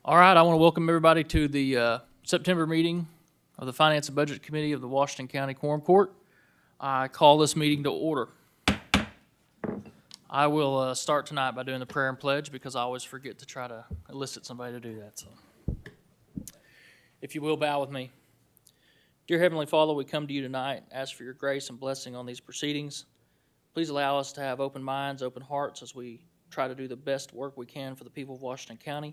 All right, I want to welcome everybody to the September meeting of the Finance and Budget Committee of the Washington County Quorum Court. I call this meeting to order. I will start tonight by doing the prayer and pledge because I always forget to try to elicit somebody to do that. So, if you will, bow with me. Dear Heavenly Father, we come to you tonight, ask for your grace and blessing on these proceedings. Please allow us to have open minds, open hearts as we try to do the best work we can for the people of Washington County.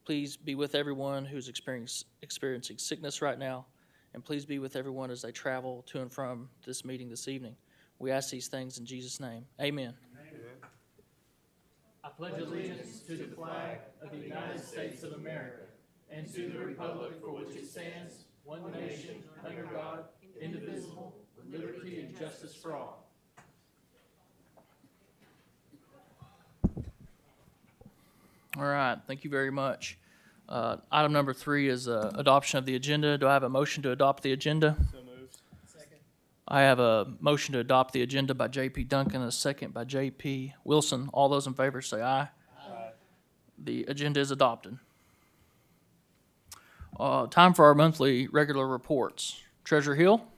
Please be with everyone who's experiencing sickness right now, and please be with everyone as they travel to and from this meeting this evening. We ask these things in Jesus' name. Amen. Amen. I pledge allegiance to the flag of the United States of America and to the republic for which it stands, one nation, under God, indivisible, with liberty and justice for all. All right, thank you very much. Item number 3 is adoption of the agenda. Do I have a motion to adopt the agenda? So moved. Second. I have a motion to adopt the agenda by J.P. Duncan and a second by J.P. Wilson. All those in favor say aye. Aye. The agenda is adopted. Time for our monthly regular reports. Treasurer Hill.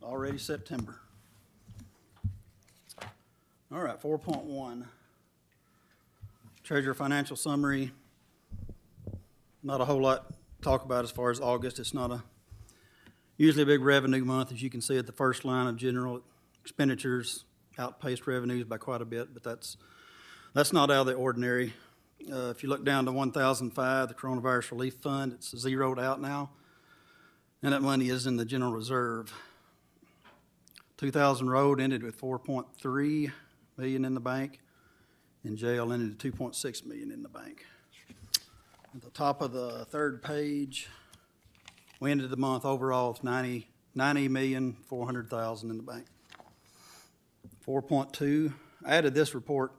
Already September. All right, 4.1. Treasurer Financial Summary. Not a whole lot to talk about as far as August. It's not usually a big revenue month. As you can see at the first line of general expenditures, outpaced revenues by quite a bit, but that's not out of the ordinary. If you look down to 1005, the Coronavirus Relief Fund, it's zeroed out now, and that money is in the general reserve. 2000 Road ended with $4.3 million in the bank, and jail ended at $2.6 million in the bank. At the top of the third page, we ended the month overall with $90,400,000 in the bank. 4.2, I added this report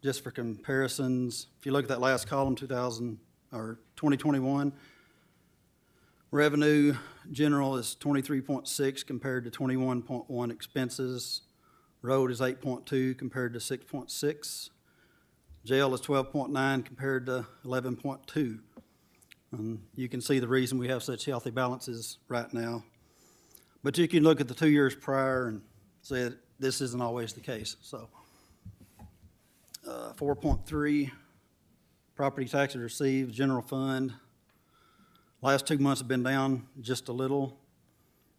just for comparisons. If you look at that last column, 2021, revenue general is 23.6 compared to 21.1 expenses. Road is 8.2 compared to 6.6. Jail is 12.9 compared to 11.2. You can see the reason we have such healthy balances right now. But you can look at the 2 years prior and say that this isn't always the case. So 4.3, property taxes received, general fund. Last 2 months have been down just a little,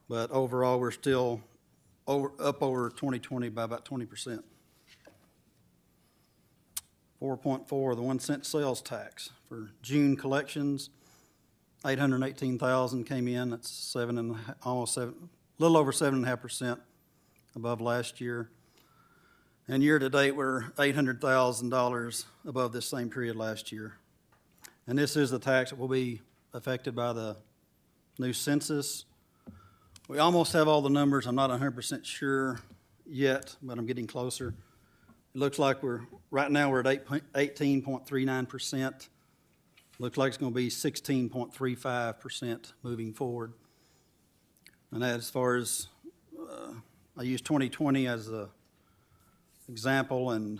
but overall we're still up over 2020 by about 20%. 4.4, the 1 cent sales tax for June collections, 818,000 came in. That's a little over 7.5% above last year. And year to date, we're $800,000 above this same period last year. And this is the tax that will be affected by the new census. We almost have all the numbers. I'm not 100% sure yet, but I'm getting closer. It looks like right now we're at 18.39%. Looks like it's going to be 16.35% moving forward. And as far as, I use 2020 as an example, and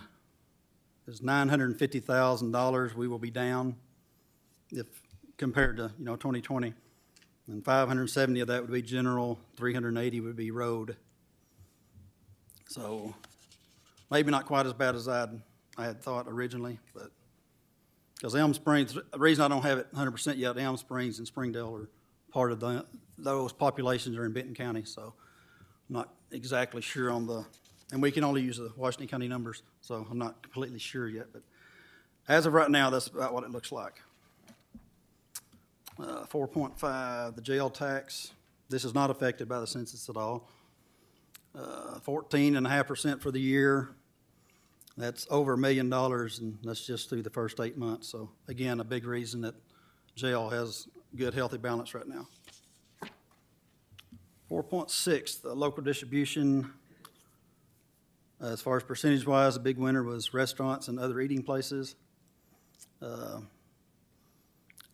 it's $950,000 we will be down if compared to 2020, and 570 of that would be general, 380 would be road. So maybe not quite as bad as I had thought originally, but because Elm Springs, the reason I don't have it 100% yet, Elm Springs and Springdale are part of those populations are in Benton County, so I'm not exactly sure on and we can only use the Washington County numbers, so I'm not completely sure yet, but as of right now, that's about what it looks like. 4.5, the jail tax. This is not affected by the census at all. 14.5% for the year. That's over $1 million, and that's just through the first 8 months. So again, a big reason that jail has good, healthy balance right now. 4.6, the local distribution. As far as percentage-wise, the big winner was restaurants and other eating places.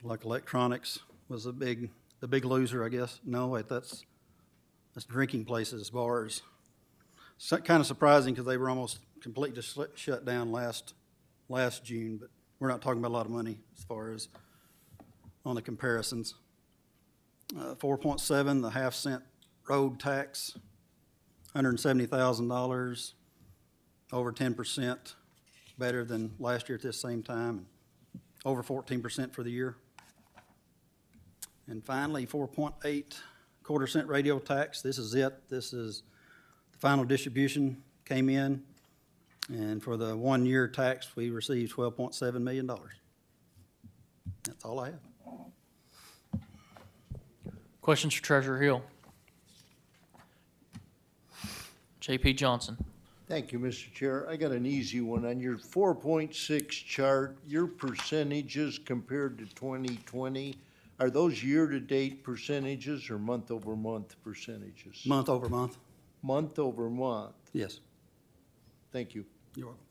like electronics was the big loser, I guess. No, wait, that's drinking places, bars. So, kind of surprising because they were almost completely shut down last June, but we're not talking about a lot of money as far as on the comparisons. 4.7, the half-cent road tax, $170,000, over 10% better than last year at this same time, over 14% for the year. And finally, 4.8 quarter-cent radio tax. This is it. This is the final distribution came in, and for the one-year tax, we received $12.7 million. That's all I have. Questions for Treasurer Hill? J.P. Johnson. Thank you, Mr. Chair. I got an easy one. On your 4.6 chart, your percentages compared to 2020, are those year-to-date percentages or month-over-month percentages? Month over month? Month-over-month. Yes. Thank you. You're welcome.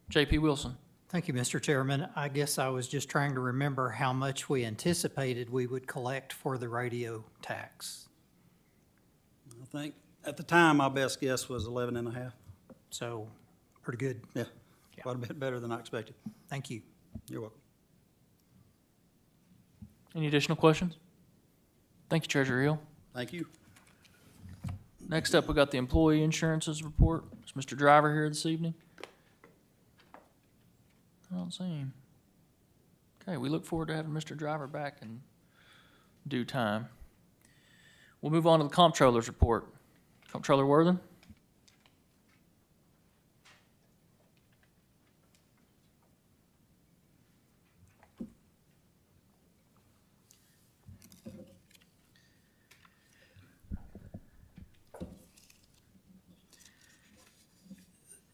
J.P. Wilson. Thank you, Mr. Chairman. I guess I was just trying to remember how much we anticipated we would collect for the radio tax. I think at the time, my best guess was 11 and a half. So, pretty good. Yeah, quite a bit better than I expected. Thank you. You're welcome. Any additional questions? Thank you, Treasurer Hill. Thank you. Next up, we got the employee insurances report. Is Mr. Driver here this evening? I don't see him. Okay, we look forward to having Mr. Driver back in due time. We'll move on to the Comptroller's report. Comptroller Worthen?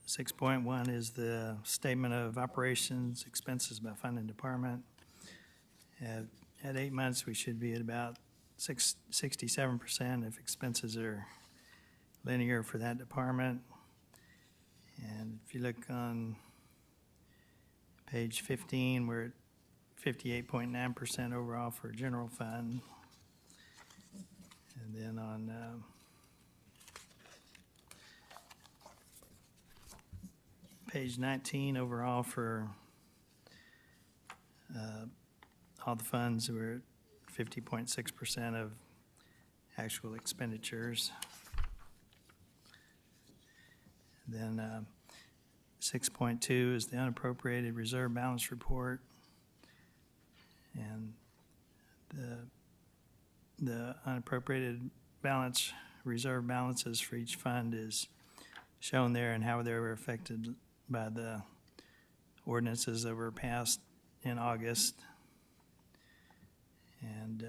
Six point one is the statement of operations expenses by fund and department. At 8 months, we should be at about 67% if expenses are linear for that department. And if you look on page 15, we're at 58.9% overall for general fund. And then on page 19, overall for all the funds, we're at 50.6% of actual expenditures. Then 6.2 is the unappropriated reserve balance report. And the unappropriated balance, reserve balances for each fund is shown there and how they were affected by the ordinances that were passed in August. And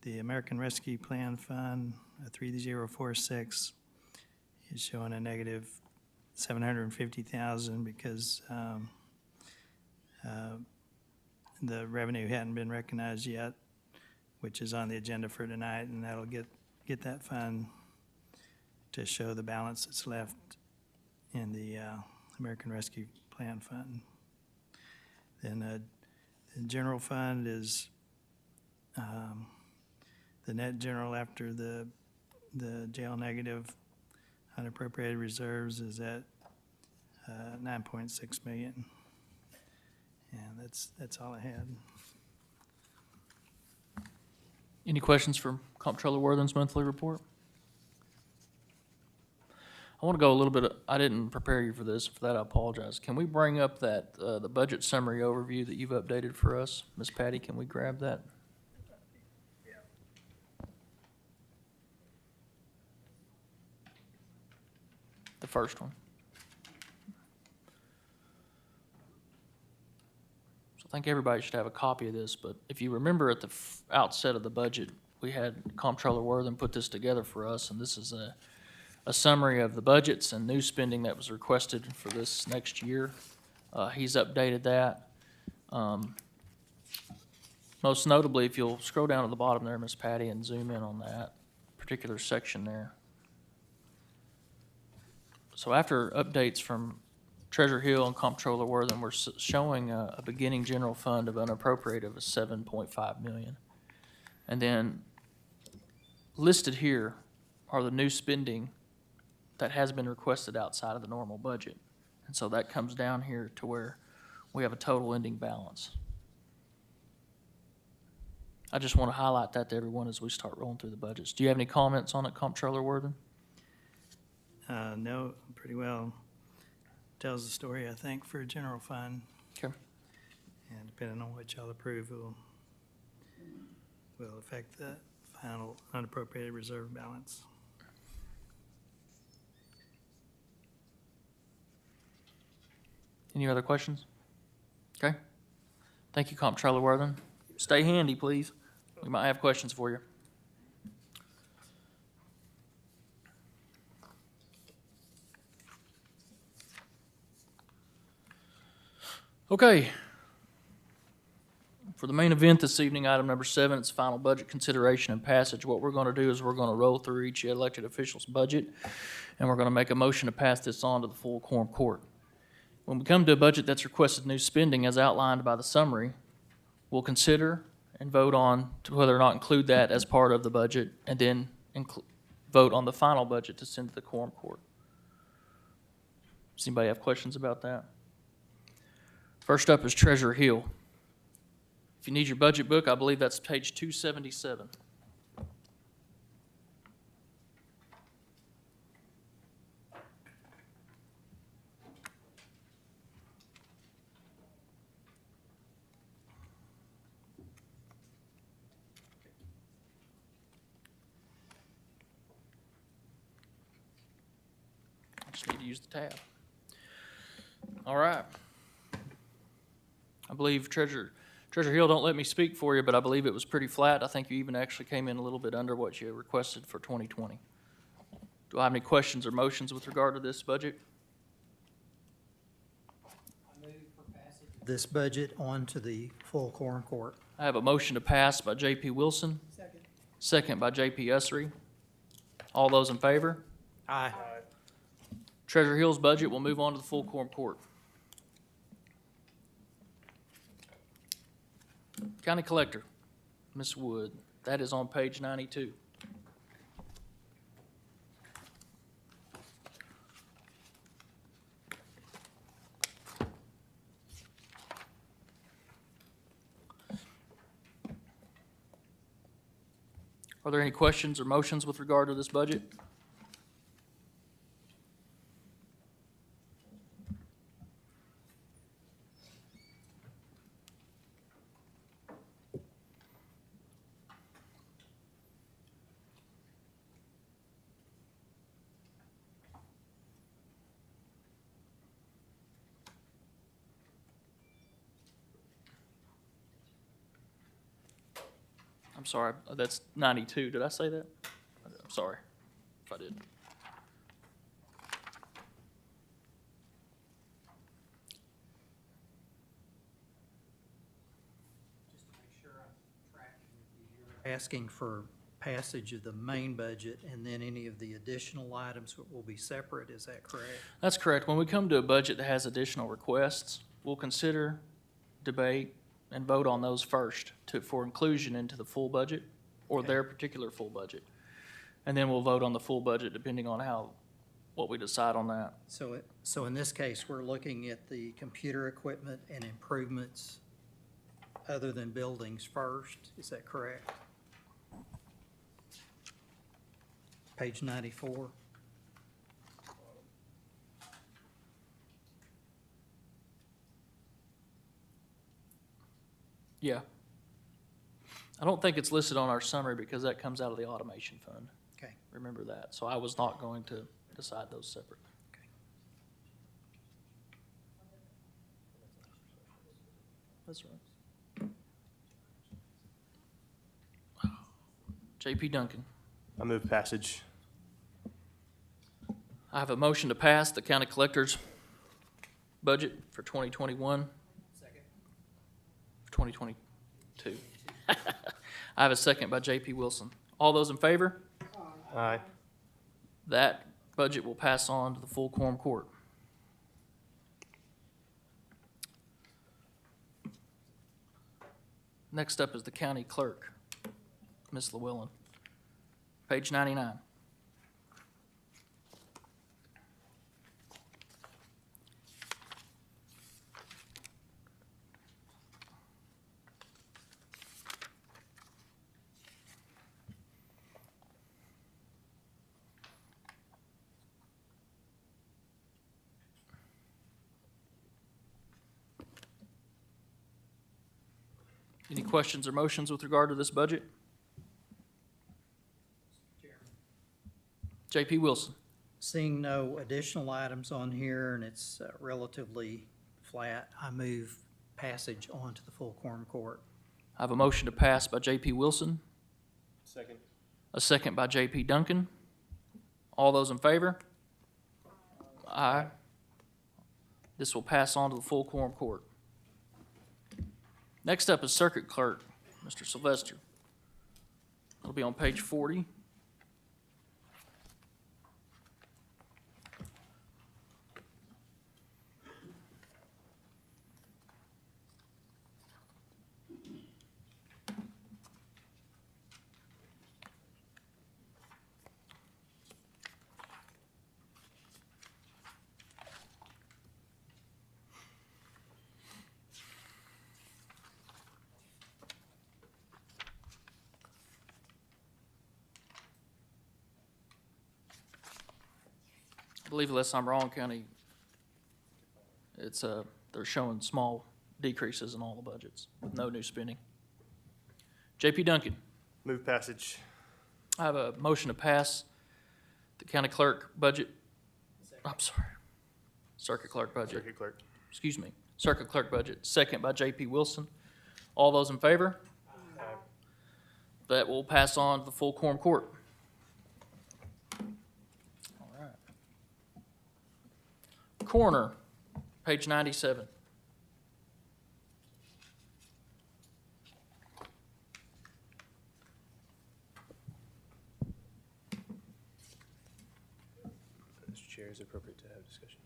the American Rescue Plan Fund, 3046, is showing a negative $750,000 because the revenue hadn't been recognized yet, which is on the agenda for tonight, and that'll get that fund to show the balance that's left in the American Rescue Plan Fund. Then the general fund is the net general after the jail negative unappropriated reserves is at 9.6 million. And that's all I had. Any questions for Comptroller Worthen's monthly report? I want to go a little bit, I didn't prepare you for this, for that I apologize. Can we bring up that, the budget summary overview that you've updated for us? Ms. Patty, can we grab that? The first one. So I think everybody should have a copy of this, but if you remember at the outset of the budget, we had Comptroller Worthen put this together for us, and this is a summary of the budgets and new spending that was requested for this next year. He's updated that. Most notably, if you'll scroll down to the bottom there, Ms. Patty, and zoom in on that particular section there. So after updates from Treasurer Hill and Comptroller Worthing, we're showing a beginning general fund of unappropriated of 7.5 million. And then listed here are the new spending that has been requested outside of the normal budget. And so that comes down here to where we have a total ending balance. I just want to highlight that to everyone as we start rolling through the budgets. Do you have any comments on it, Comptroller Worthing? No, pretty well tells the story, I think, for general fund. Okay. And depending on what y'all approve will affect the final unappropriated reserve balance. Any other questions? Okay. Thank you, Comptroller Worthing. Stay handy, please. We might have questions for you. Okay. For the main event this evening, item number 7, it's final budget consideration and passage. What we're going to do is we're going to roll through each elected official's budget, and we're going to make a motion to pass this on to the full quorum court. When we come to a budget that's requested new spending as outlined by the summary, we'll consider and vote on to whether or not include that as part of the budget, and then vote on the final budget to send to the quorum court. Does anybody have questions about that? First up is Treasurer Hill. If you need your budget book, I believe that's page 277. I just need to use the tab. All right. I believe Treasurer Hill, don't let me speak for you, but I believe it was pretty flat. I think you even actually came in a little bit under what you requested for 2020. Do I have any questions or motions with regard to this budget? This budget on to the full quorum court. I have a motion to pass by J.P. Wilson. Second by J.P. Usry. All those in favor? Aye. Treasurer Hill's budget will move on to the full quorum court. County Collector, Ms. Wood, that is on page 92. Are there any questions or motions with regard to this budget? I'm sorry, that's 92. Did I say that? I'm sorry if I did. Asking for passage of the main budget and then any of the additional items will be separate, is that correct? That's correct. When we come to a budget that has additional requests, we'll consider, debate, and vote on those first for inclusion into the full budget or their particular full budget. And then we'll vote on the full budget depending on what we decide on that. So in this case, we're looking at the computer equipment and improvements other than buildings first, is that correct? Page 94. Yeah. I don't think it's listed on our summary because that comes out of the automation fund. Okay. Remember that. So I was not going to decide those separately. That's right. J.P. Duncan. I move passage. I have a motion to pass the county collector's budget for 2021. Second. 2022. I have a second by J.P. Wilson. All those in favor? Aye. That budget will pass on to the full quorum court. Next up is the county clerk, Ms. Llewellyn. Page 99. Any questions or motions with regard to this budget? J.P. Wilson. Seeing no additional items on here and it's relatively flat, I move passage on to the full quorum court. I have a motion to pass by J.P. Wilson, Second. a second by J.P. Duncan. All those in favor? Aye. This will pass on to the full quorum court. Next up is Circuit Clerk, Mr. Sylvester. It'll be on page 40. I believe, unless I'm wrong, County, they're showing small decreases in all the budgets with no new spending. J.P. Duncan, Move passage. I have a motion to pass the county clerk budget. I'm sorry, circuit clerk budget, Circuit clerk. excuse me, circuit clerk budget, second by J.P. Wilson. All those in favor? That will pass on to the full quorum court. All right. Coroner, page 97. Mr. Chair, is it appropriate to have discussion?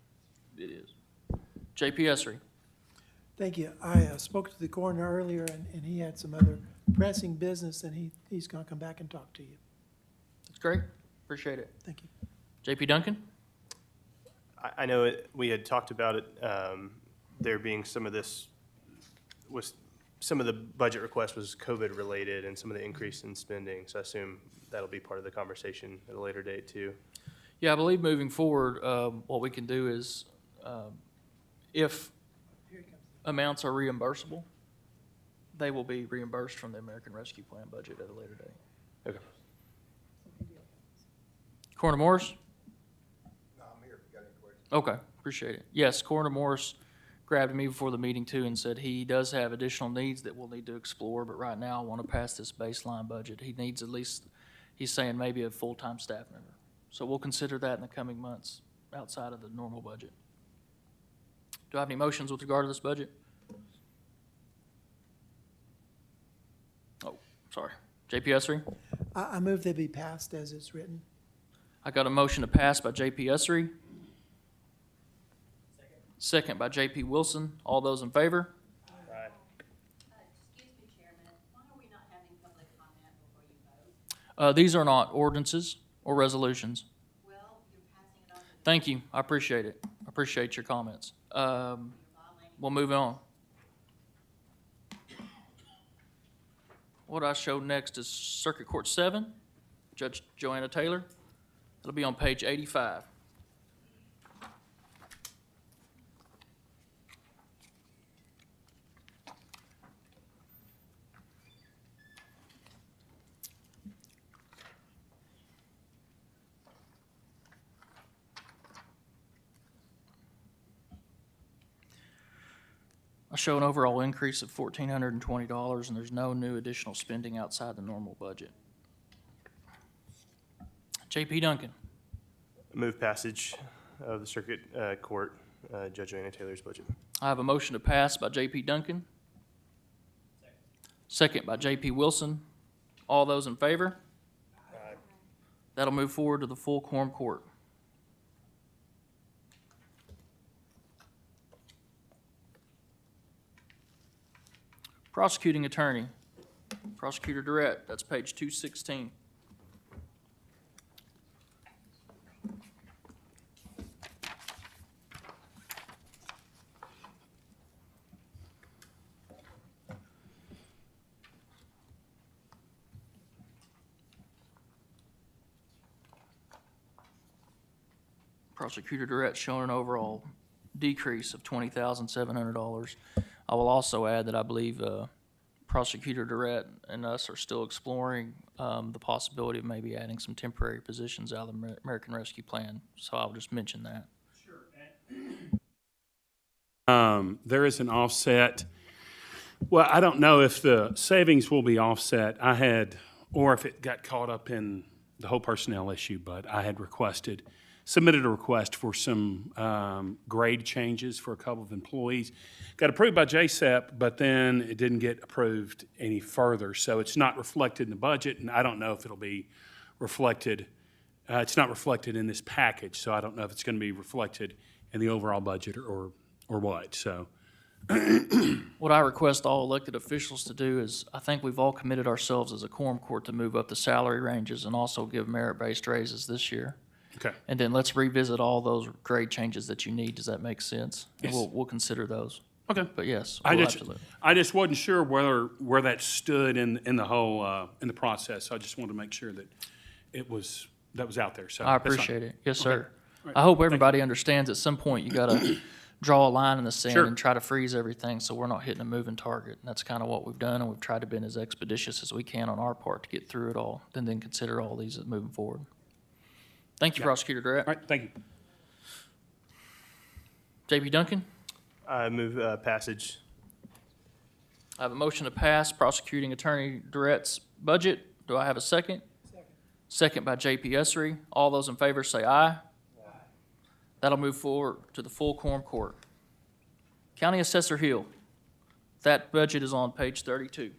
It is. J.P. Essery. Thank you. I spoke to the coroner earlier, and he had some other pressing business, and he's going to come back and talk to you. That's great. Appreciate it. Thank you. J.P. Duncan? I know we had talked about it, there being some of this, some of the budget request was COVID related and some of the increase in spending. So I assume that'll be part of the conversation at a later date too. Yeah, I believe moving forward, what we can do is, if amounts are reimbursable, they will be reimbursed from the American Rescue Plan budget at a later date. Okay. Coroner Morris? No, I'm here if you got any questions. Okay, appreciate it. Yes, Coroner Morris grabbed me before the meeting too and said he does have additional needs that we'll need to explore, but right now I want to pass this baseline budget. He needs at least, he's saying maybe a full-time staff member. So we'll consider that in the coming months outside of the normal budget. Do I have any motions with regard to this budget? Oh, sorry. J.P. Essery? I move they be passed as it's written. I got a motion to pass by J.P. Essery. Second by J.P. Wilson. All those in favor? Excuse me, Chairman, why are we not having public comment before you vote? These are not ordinances or resolutions. Well, you're passing it on to Thank you. I appreciate it. I appreciate your comments. violating. We'll move on. What I showed next is Circuit Court 7, Judge Joanna Taylor. It'll be on page 85. I show an overall increase of $1,420, and there's no new additional spending outside the normal budget. J.P. Duncan. Move passage of the circuit court, Judge Joanna Taylor's budget. I have a motion to pass by J.P. Duncan. Second by J.P. Wilson. All those in favor? That'll move forward to the full quorum court. Prosecuting attorney, Prosecutor Durrett, that's page 216. Prosecutor Durrett showing an overall decrease of $20,700. I will also add that I believe Prosecutor Durrett and us are still exploring the possibility of maybe adding some temporary positions out of the American Rescue Plan, so I'll just mention that. There is an offset. Well, I don't know if the savings will be offset. Or if it got caught up in the whole personnel issue, but I had submitted a request for some grade changes for a couple of employees. Got approved by JSEP, but then it didn't get approved any further, so it's not reflected in the budget, and I don't know if it'll be reflected. It's not reflected in this package, so I don't know if it's going to be reflected in the overall budget or what, so. What I request all elected officials to do is, I think we've all committed ourselves as a quorum court to move up the salary ranges and also give merit-based raises this year. Okay. And then let's revisit all those grade changes that you need. Does that make sense? And Yes. we'll consider those. Okay. But yes, I we'll just, absolutely. I just wasn't sure where that stood in the whole, in the process. So I just wanted to make sure that that was out there, so. I that's fine. appreciate it. Yes, sir. All right. I hope everybody understands at some point you gotta draw a line in the sand Sure. and try to freeze everything so we're not hitting a moving target. And that's kind of what we've done, and we've tried to be as expeditious as we can on our part to get through it all, and then consider all these as moving forward. Thank you, Prosecutor Durrett. All right, thank you. JP Duncan, I move passage. I have a motion to pass Prosecuting Attorney Durrett's budget. Do I have a second? Second by JP Essery. All those in favor say aye. That'll move forward to the full quorum court. County Assessor Hill, that budget is on page 32.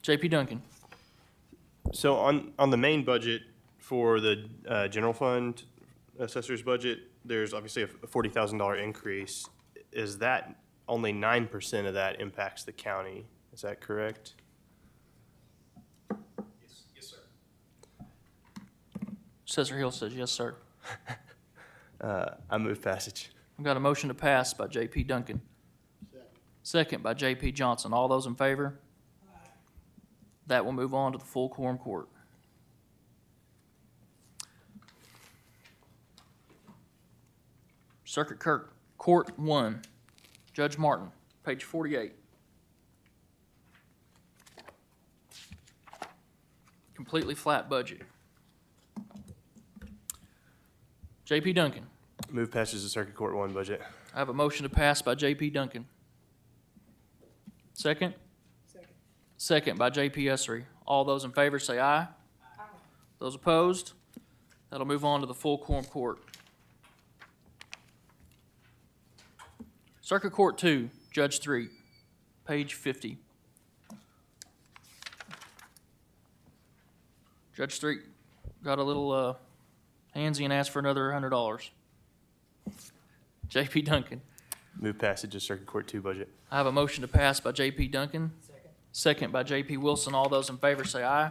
JP Duncan. So on the main budget for the general fund assessor's budget, there's obviously a $40,000 increase. Is that only 9% of that impacts the county? Is that correct? Yes, sir. Assessor Hill says yes, sir. I move passage. We've got a motion to pass by JP Duncan. Second by JP Johnson. All those in favor? That will move on to the full quorum court. Circuit Court 1, Judge Martin, page 48. Completely flat budget. JP Duncan. Move passage of Circuit Court 1 budget. I have a motion to pass by JP Duncan. Second? Second by JP Essery. All those in favor say aye. Those opposed? That'll move on to the full quorum court. Circuit Court 2, Judge 3, page 50. Judge 3 got a little handsy and asked for another $100. JP Duncan. Move passage of Circuit Court 2 budget. I have a motion to pass by JP Duncan. Second by JP Wilson. All those in favor say aye.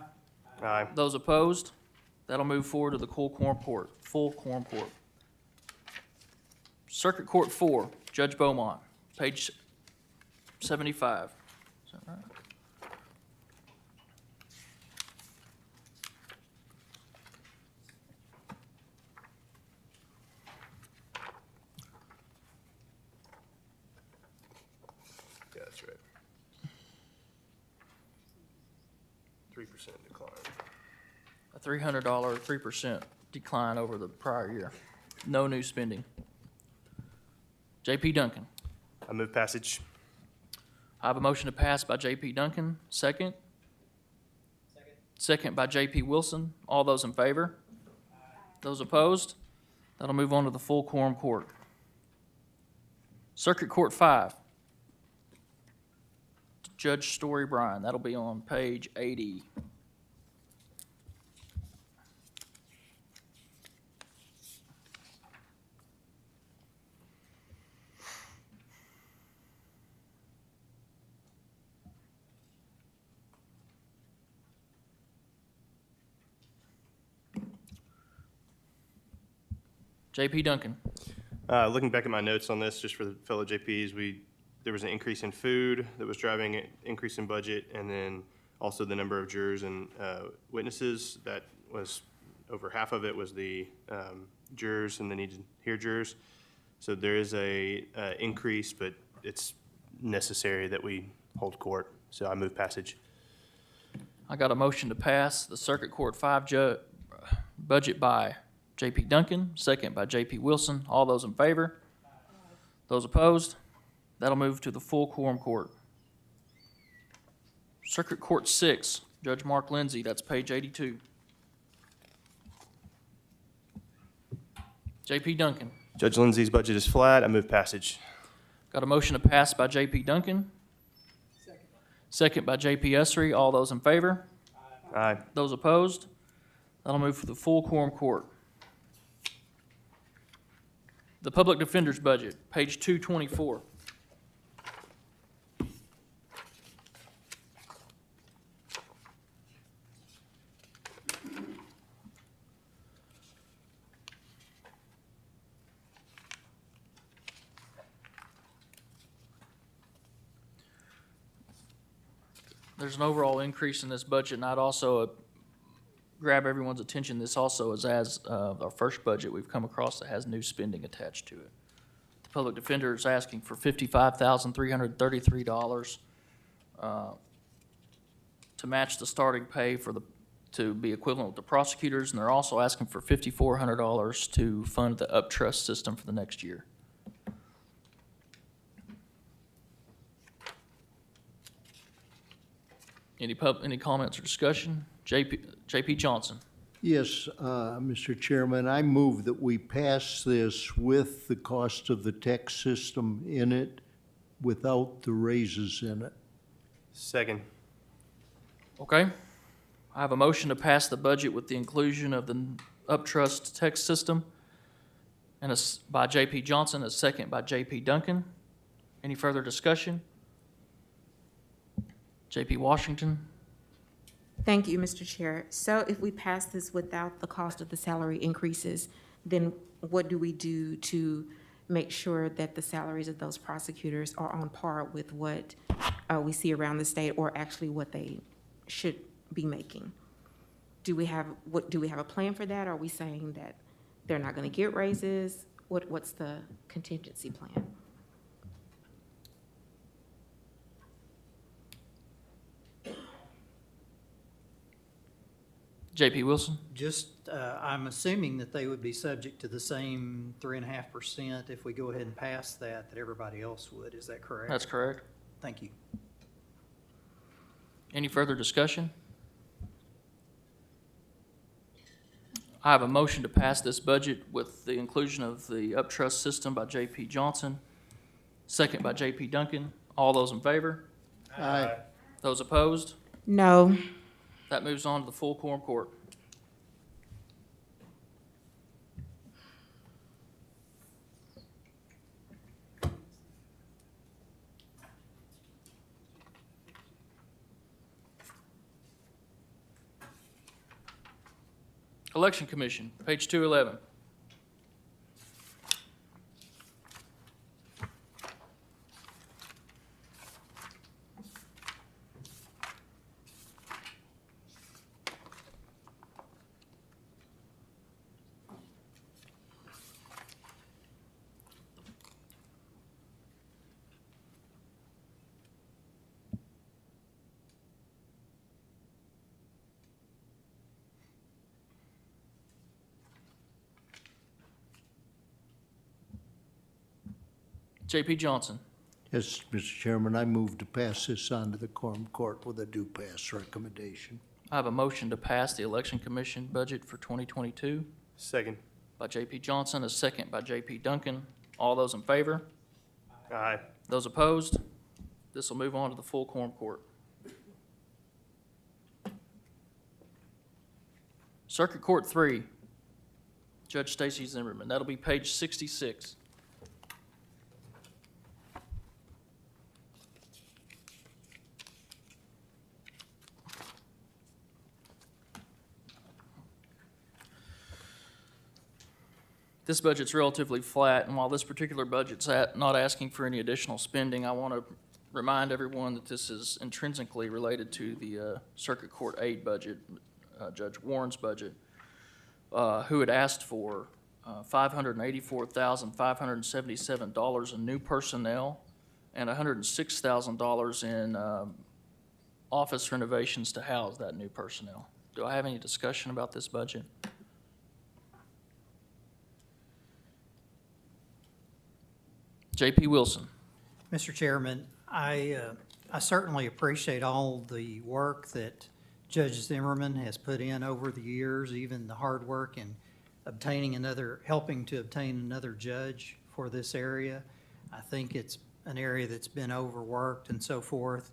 Aye. Those opposed? That'll move forward to the full quorum court. Circuit Court 4, Judge Beaumont, page 75. Is that right? Yeah, that's right. 3% decline. A $300, 3% decline over the prior year. No new spending. JP Duncan. I move passage. I have a motion to pass by JP Duncan. Second? Second by JP Wilson. All those in favor? Those opposed? That'll move on to the full quorum court. Circuit Court 5. Judge Story Bryan, that'll be on page 80. JP Duncan. Looking back at my notes on this, just for the fellow JPs, there was an increase in food that was driving an increase in budget, and then also the number of jurors and witnesses. That was over half of it was the jurors and the need to hear jurors. So there is a increase, but it's necessary that we hold court. So I move passage. I got a motion to pass the Circuit Court 5 budget by JP Duncan, second by JP Wilson. All those in favor? Those opposed? That'll move to the full quorum court. Circuit Court 6, Judge Mark Lindsay, that's page 82. JP Duncan. Judge Lindsay's budget is flat. I move passage. Got a motion to pass by JP Duncan. Second by JP Essery. All those in favor? Aye. Those opposed? That'll move for the full quorum court. The Public Defender's budget, page 224. There's an overall increase in this budget, and I'd also grab everyone's attention. This also is as our first budget we've come across that has new spending attached to it. The Public Defender is asking for $55,333 to match the starting pay to be equivalent with the prosecutors, and they're also asking for $5,400 to fund the uptrust system for the next year. Any comments or discussion? JP Johnson. Yes, Mr. Chairman, I move that we pass this with the cost of the tech system in it, without the raises in it. Second. Okay. I have a motion to pass the budget with the inclusion of the uptrust text system, and by JP Johnson, a second by JP Duncan. Any further discussion? JP Washington. Thank you, Mr. Chair. So if we pass this without the cost of the salary increases, then what do we do to make sure that the salaries of those prosecutors are on par with what we see around the state, or actually what they should be making? Do we have a plan for that? Are we saying that they're not going to get raises? What's the contingency plan? JP Wilson. Just, I'm assuming that they would be subject to the same 3.5% if we go ahead and pass that everybody else would. Is that correct? That's correct. Thank you. Any further discussion? I have a motion to pass this budget with the inclusion of the uptrust system by JP Johnson, second by JP Duncan. All those in favor? Aye. Those opposed? No. That moves on to the full quorum court. Election Commission, page 211. JP Johnson. Yes, Mr. Chairman, I move to pass this on to the quorum court with a due pass recommendation. I have a motion to pass the Election Commission budget for 2022 Second. by J.P. Johnson, a second by J.P. Duncan. All those in favor? Aye. Those opposed? This will move on to the full quorum court. Circuit Court 3, Judge Stacy Zimmerman. That'll be page 66. This budget's relatively flat, and while this particular budget's not asking for any additional spending, I want to remind everyone that this is intrinsically related to the Circuit Court aid budget, Judge Warren's budget, who had asked for $584,577 in new personnel and $106,000 in office renovations to house that new personnel. Do I have any discussion about this budget? J.P. Wilson. Mr. Chairman, I certainly appreciate all the work that Judge Zimmerman has put in over the years, even the hard work in helping to obtain another judge for this area. I think it's an area that's been overworked and so forth.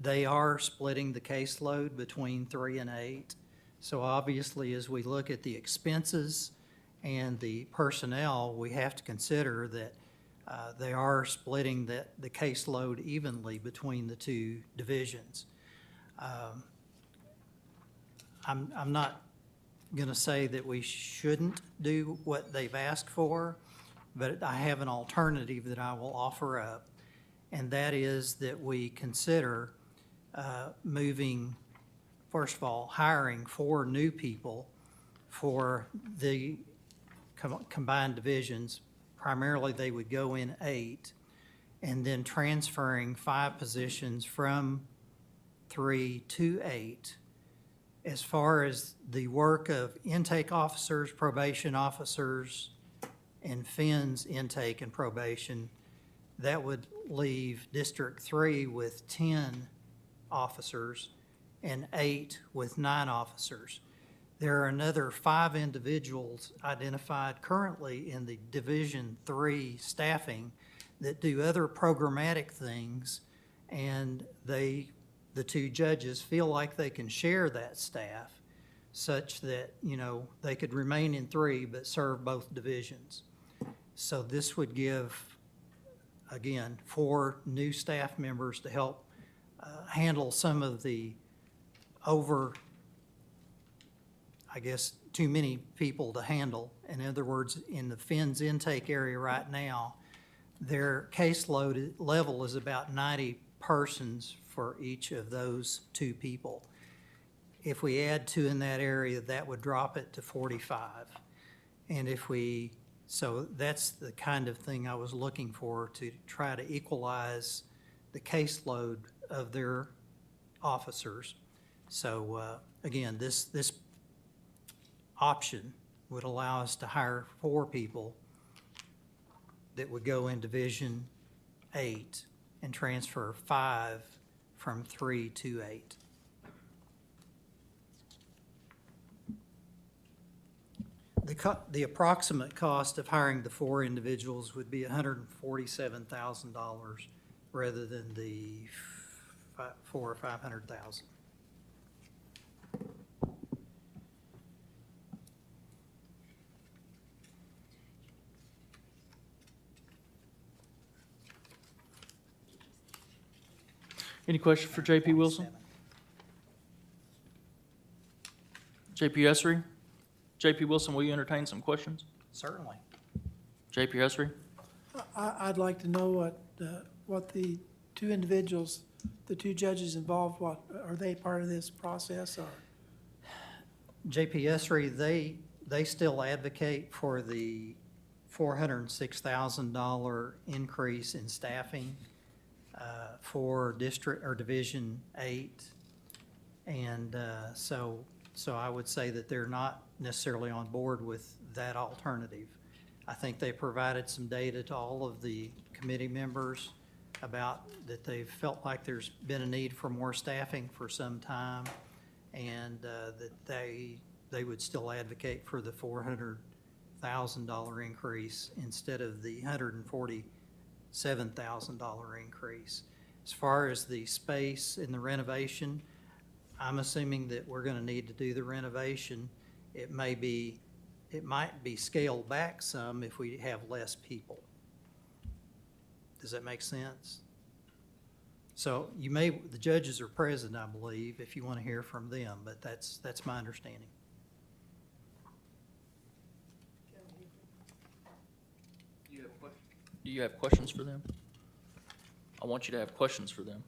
They are splitting the caseload between 3 and 8. So obviously, as we look at the expenses and the personnel, we have to consider that they are splitting the caseload evenly between the two divisions. I'm not going to say that we shouldn't do what they've asked for, but I have an alternative that I will offer up, and that is that we consider moving, first of all, hiring 4 new people for the combined divisions. Primarily, they would go in 8, and then transferring 5 positions from 3 to 8. As far as the work of intake officers, probation officers, and FIN's intake and probation, that would leave District 3 with 10 officers and 8 with 9 officers. There are another 5 individuals identified currently in the Division 3 staffing that do other programmatic things, and the 2 judges feel like they can share that staff such that, they could remain in 3 but serve both divisions. So this would give, again, 4 new staff members to help handle some of the too many people to handle. In other words, in the FIN's intake area right now, their caseload level is about 90 persons for each of those 2 people. If we add 2 in that area, that would drop it to 45. And so that's the kind of thing I was looking for, to try to equalize the caseload of their officers. So again, this option would allow us to hire 4 people that would go in Division 8 and transfer 5 from 3 to 8. The approximate cost of hiring the 4 individuals would be $147,000 rather than the $400,000 or $500,000. Any question for J.P. Wilson? J.P. Essery? J.P. Wilson, will you entertain some questions? Certainly. J.P. Essery? I'd like to know what the 2 individuals, the 2 judges involved, are they part of this process, or? J.P. Essery, they still advocate for the $406,000 increase in staffing for District or Division 8. And so I would say that they're not necessarily on board with that alternative. I think they provided some data to all of the committee members about that they've felt like there's been a need for more staffing for some time, and that they they would still advocate for the $400,000 increase instead of the $147,000 increase. As far as the space and the renovation, I'm assuming that we're gonna need to do the renovation. It might be scaled back some if we have less people. Does that make sense? So the judges are present, I believe, if you want to hear from them, but that's my understanding. Do you have questions for them? I want you to have questions for them.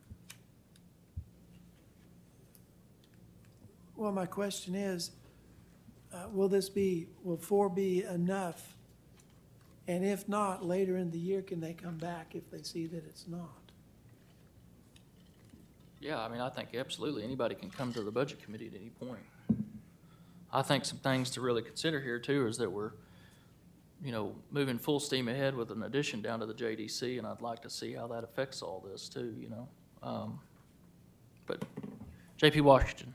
Well, my question is, will 4 be enough? And if not, later in the year, can they come back if they see that it's not? Yeah, I mean, I think absolutely anybody can come to the budget committee at any point. I think some things to really consider here too is that we're, moving full steam ahead with an addition down to the JDC, and I'd like to see how that affects all this too, But JP Washington.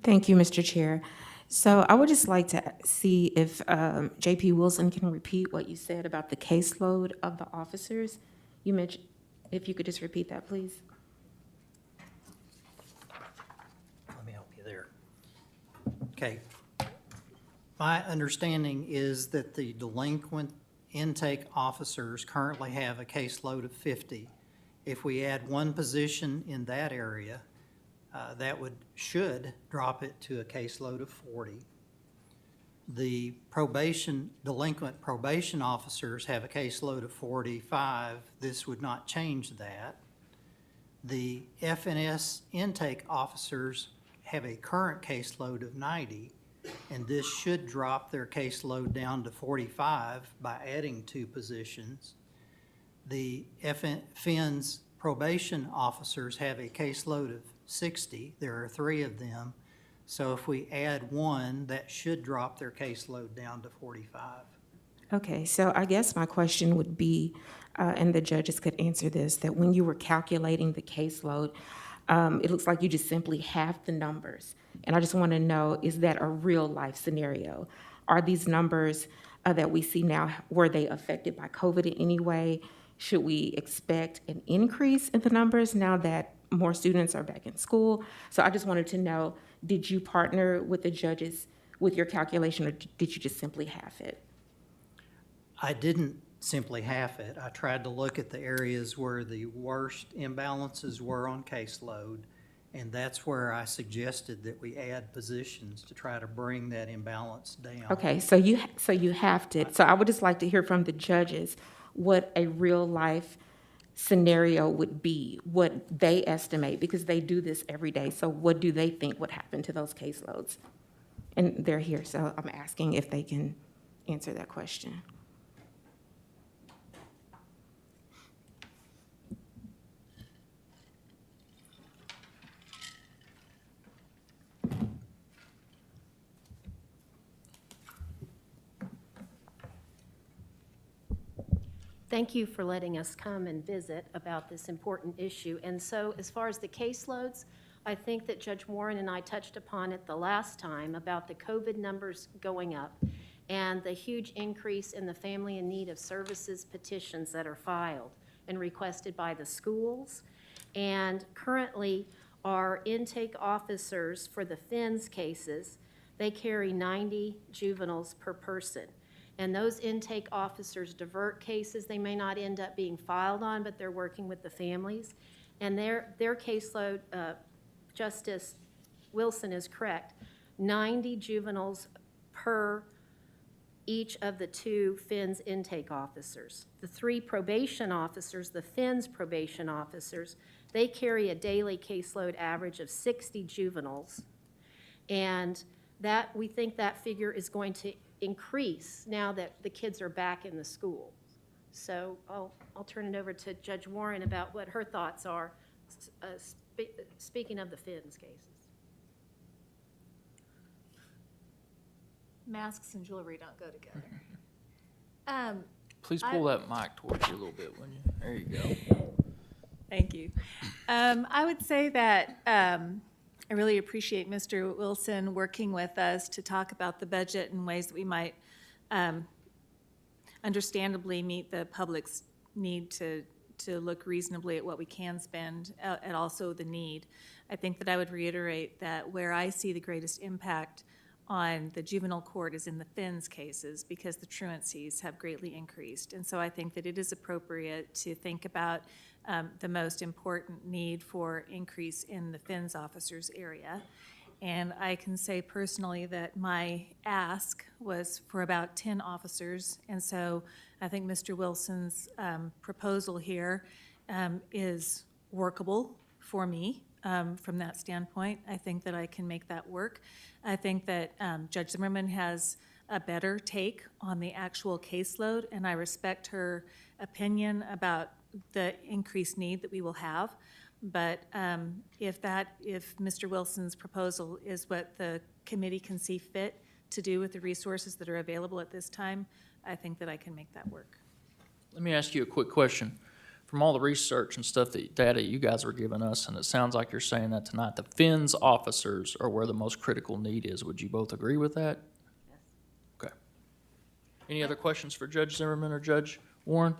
Thank you, Mr. Chair. So I would just like to see if JP Wilson can repeat what you said about the caseload of the officers. You mentioned, if you could just repeat that, please. Let me help you there. Okay. My understanding is that the delinquent intake officers currently have a caseload of 50. If we add one position in that area, that should drop it to a caseload of 40. The delinquent probation officers have a caseload of 45. This would not change that. The FNS intake officers have a current caseload of 90, and this should drop their caseload down to 45 by adding 2 positions. The FN's probation officers have a caseload of 60. There are 3 of them. So if we add 1, that should drop their caseload down to 45. Okay, so I guess my question would be, and the judges could answer this, that when you were calculating the caseload, it looks like you just simply halved the numbers. And I just want to know, is that a real life scenario? Are these numbers that we see now, were they affected by COVID in any way? Should we expect an increase in the numbers now that more students are back in school? So I just wanted to know, did you partner with the judges with your calculation, or did you just simply half it? I didn't simply half it. I tried to look at the areas where the worst imbalances were on caseload, and that's where I suggested that we add positions to try to bring that imbalance down. Okay, so you halved it. So I would just like to hear from the judges what a real life scenario would be, what they estimate, because they do this every day. So what do they think would happen to those caseloads? And they're here, so I'm asking if they can answer that question. Thank you for letting us come and visit about this important issue. And so as far as the caseloads, I think that Judge Warren and I touched upon it the last time about the COVID numbers going up and the huge increase in the family in need of services petitions that are filed and requested by the schools. And currently, our intake officers for the FINS cases, they carry 90 juveniles per person. And those intake officers divert cases they may not end up being filed on, but they're working with the families. And their caseload, Justice Wilson is correct, 90 juveniles per each of the 2 FINS intake officers. The 3 probation officers, the FINS probation officers, they carry a daily caseload average of 60 juveniles. And that, we think that figure is going to increase now that the kids are back in the school. So I'll turn it over to Judge Warren about what her thoughts are, speaking of the FINS cases. Masks and jewelry don't go together. Please pull that mic towards you a little bit, wouldn't you? There you go. Thank you. I would say that I I really appreciate Mr. Wilson working with us to talk about the budget in ways that we might understandably meet the public's need to look reasonably at what we can spend and also the need. I think that I would reiterate that where I see the greatest impact on the juvenile court is in the FINS cases because the truancies have greatly increased. And so I think that it is appropriate to think about the most important need for increase in the FINS officers area. And I can say personally that my ask was for about 10 officers. And so I think Mr. Wilson's proposal here is workable for me from that standpoint. I think that I can make that work. I think that Judge Zimmerman has a better take on the actual caseload, and I respect her opinion about the increased need that we will have. But if Mr. Wilson's proposal is what the committee can see fit to do with the resources that are available at this time, I think that I can make that work. Let me ask you a quick question. From all the research and stuff, the data you guys were giving us, and it sounds like you're saying that tonight, the FINS officers are where the most critical need is. Would you both agree with that? Yes. Okay. Any other questions for Judge Zimmerman or Judge Warren?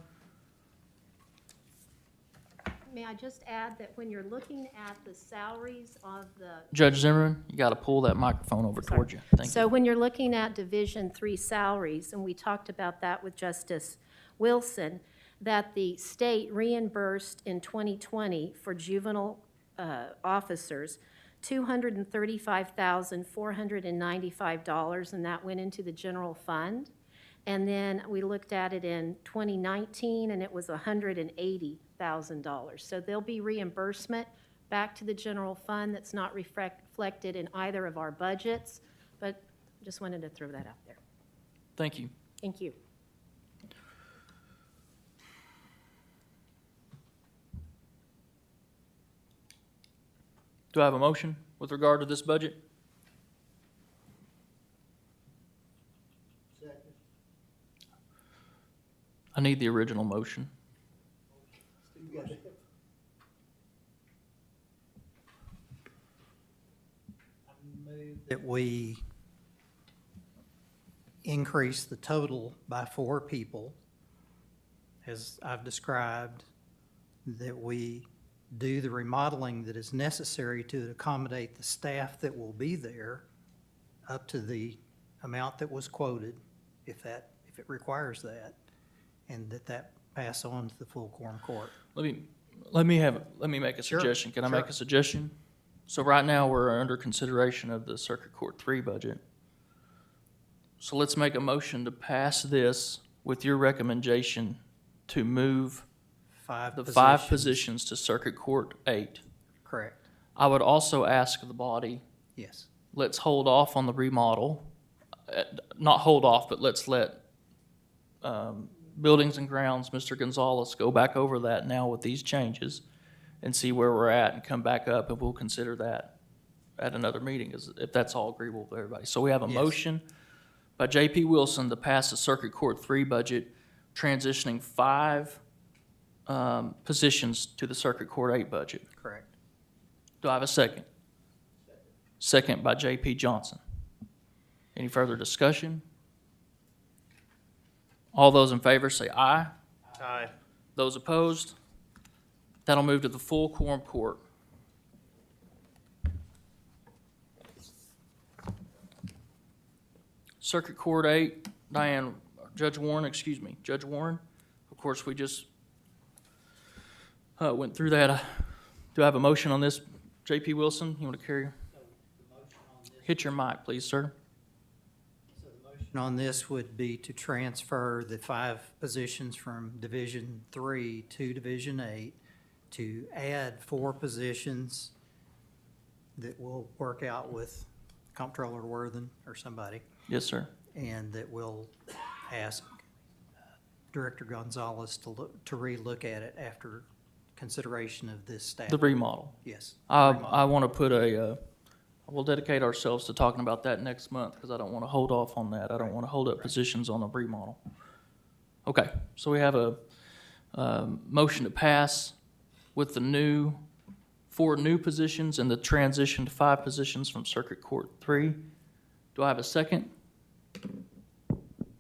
May I just add that when you're looking at the salaries of the Judge Zimmerman, you got to pull that microphone over towards you. Thank So you. when you're looking at Division III salaries, and we talked about that with Justice Wilson, that the state reimbursed in 2020 for juvenile officers $235,495, and that went into the general fund. And then we looked at it in 2019, and it was $180,000. So there'll be reimbursement back to the general fund that's not reflected in either of our budgets, but just wanted to throw that out there. Thank you. Thank you. Do I have a motion with regard to this budget? I need the original motion. That we increase the total by 4 people, as I've described, that we do the remodeling that is necessary to accommodate the staff that will be there up to the amount that was quoted, if it requires that, and that pass on to the full quorum court. Let me make a Sure, suggestion. Can I sure. make a suggestion? So right now, we're under consideration of the Circuit Court 3 budget. So let's make a motion to pass this with your recommendation to move the 5 positions to Circuit Court 8. Correct, I would also ask the body, yes. let's hold off on the remodel. Not hold off, but let's let Buildings and Grounds, Mr. Gonzalez, go back over that now with these changes and see where we're at and come back up, and we'll consider that at another meeting, if that's all agreeable with everybody. So we have a Yes. motion by J.P. Wilson to pass the Circuit Court 3 budget, transitioning 5 positions to the Circuit Court 8 budget. Correct. Do I have a second? Second by J.P. Johnson. Any further discussion? All those in favor say aye. Aye. Those opposed? That'll move to the full quorum court. Circuit Court 8, Judge Warren, of course, we just went through that. Do I have a motion on this? J.P. Wilson, you want to carry? Hit your mic, please, sir. So the motion on this would be to transfer the 5 positions from Division 3 to Division 8, to add 4 positions that will work out with Comptroller Worthen or somebody, Yes, sir. and that will ask Director Gonzalez to relook at it after consideration of this staff. The remodel. Yes. I want to put we'll dedicate ourselves to talking about that next month because I don't want to hold off on that. I don't want to hold up positions on the remodel. Okay, so we have a motion to pass with the new 4 new positions and the transition to 5 positions from Circuit Court 3. Do I have a second?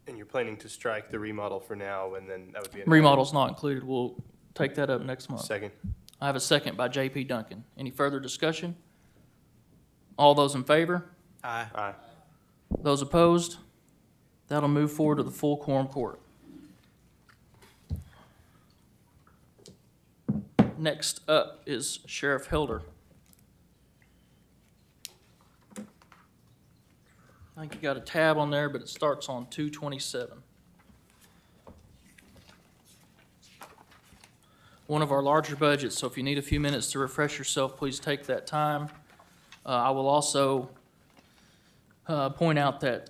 And you're planning to strike the remodel for now, and then that would be an Remodel's not included. We'll take that up next month. second. I have a second by J.P. Duncan. Any further discussion? All those in favor? Aye. Aye. Those opposed? That'll move forward to the full quorum court. Next up is Sheriff Hilder. I think you got a tab on there, but it starts on 227. One of our larger budgets, so if you need a few minutes to refresh yourself, please take that time. I will also point out that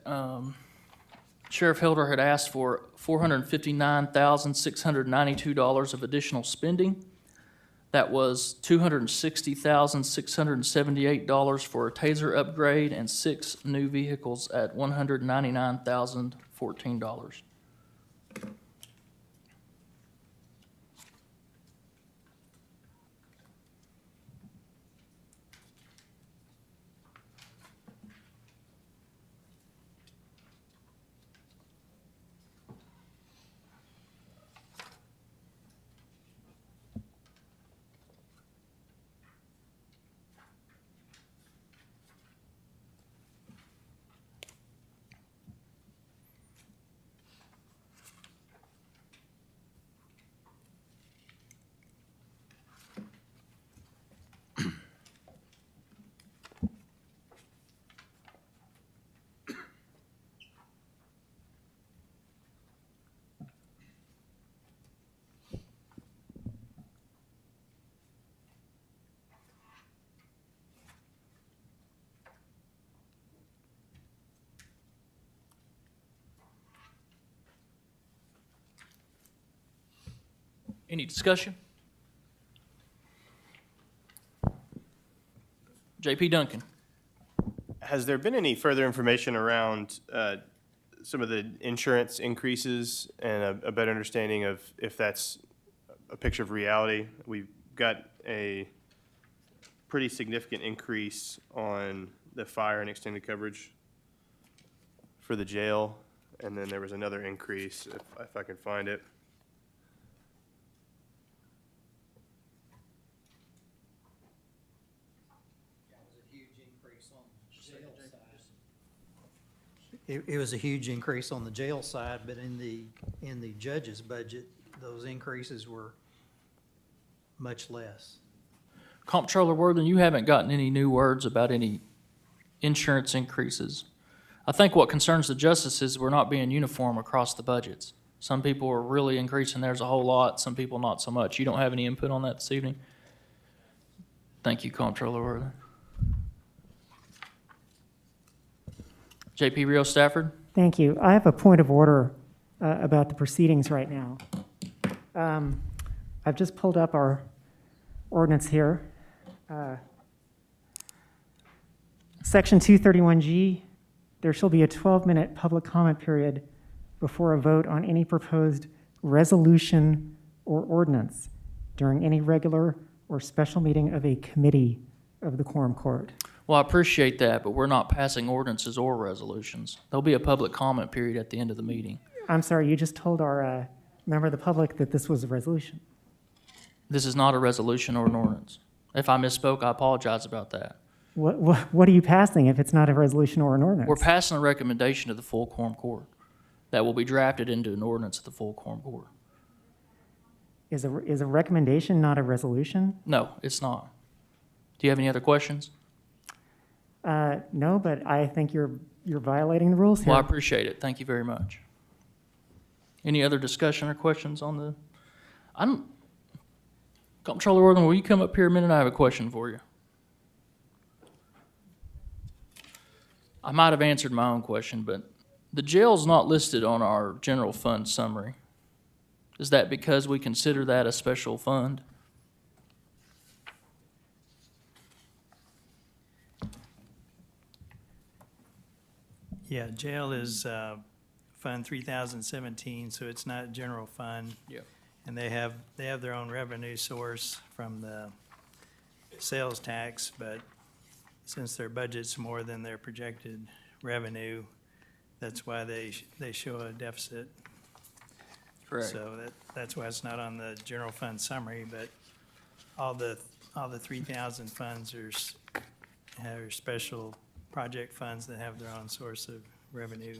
Sheriff Hilder had asked for $459,692 of additional spending. That was $260,678 for a taser upgrade and 6 new vehicles at $199,014. Any discussion? J.P. Duncan. Has there been any further information around some of the insurance increases and a better understanding of if that's a picture of reality? We've got a pretty significant increase on the fire and extended coverage for the jail, and then there was another increase, if I can find it. It was a huge increase on the jail side, but in the judge's budget, those increases were much less. Comptroller Worthing, you haven't gotten any new words about any insurance increases. I think what concerns the justices, we're not being uniform across the budgets. Some people are really increasing theirs a whole lot, some people not so much. You don't have any input on that this evening? Thank you, Comptroller Worthing. J.P. Rio Stafford? Thank you. I have a point of order about the proceedings right now. I've just pulled up our ordinance here. Section 231G, there shall be a 12-minute public comment period before a vote on any proposed resolution or ordinance during any regular or special meeting of a committee of the quorum court. Well, I appreciate that, but we're not passing ordinances or resolutions. There'll be a public comment period at the end of the meeting. I'm sorry, you just told our member of the public that this was a resolution. This is not a resolution or an ordinance. If I misspoke, I apologize about that. What are you passing if it's not a resolution or an ordinance? We're passing a recommendation to the full quorum court that will be drafted into an ordinance of the full quorum court. Is a recommendation not a resolution? No, it's not. Do you have any other questions? No, but I think you're violating the rules here. Well, I appreciate it. Thank you very much. Any other discussion or questions on the, Comptroller Worthing, will you come up here a minute? I have a question for you. I might have answered my own question, but the jail's not listed on our general fund summary. Is that because we consider that a special fund? Yeah, jail is Fund 3017, so it's not general fund. Yeah. And they have their own revenue source from the sales tax, but since their budget's more than their projected revenue, that's why they show a deficit. Correct. So that's why it's not on the general fund summary, but all the 3,000 funds are special project funds that have their own source of revenue.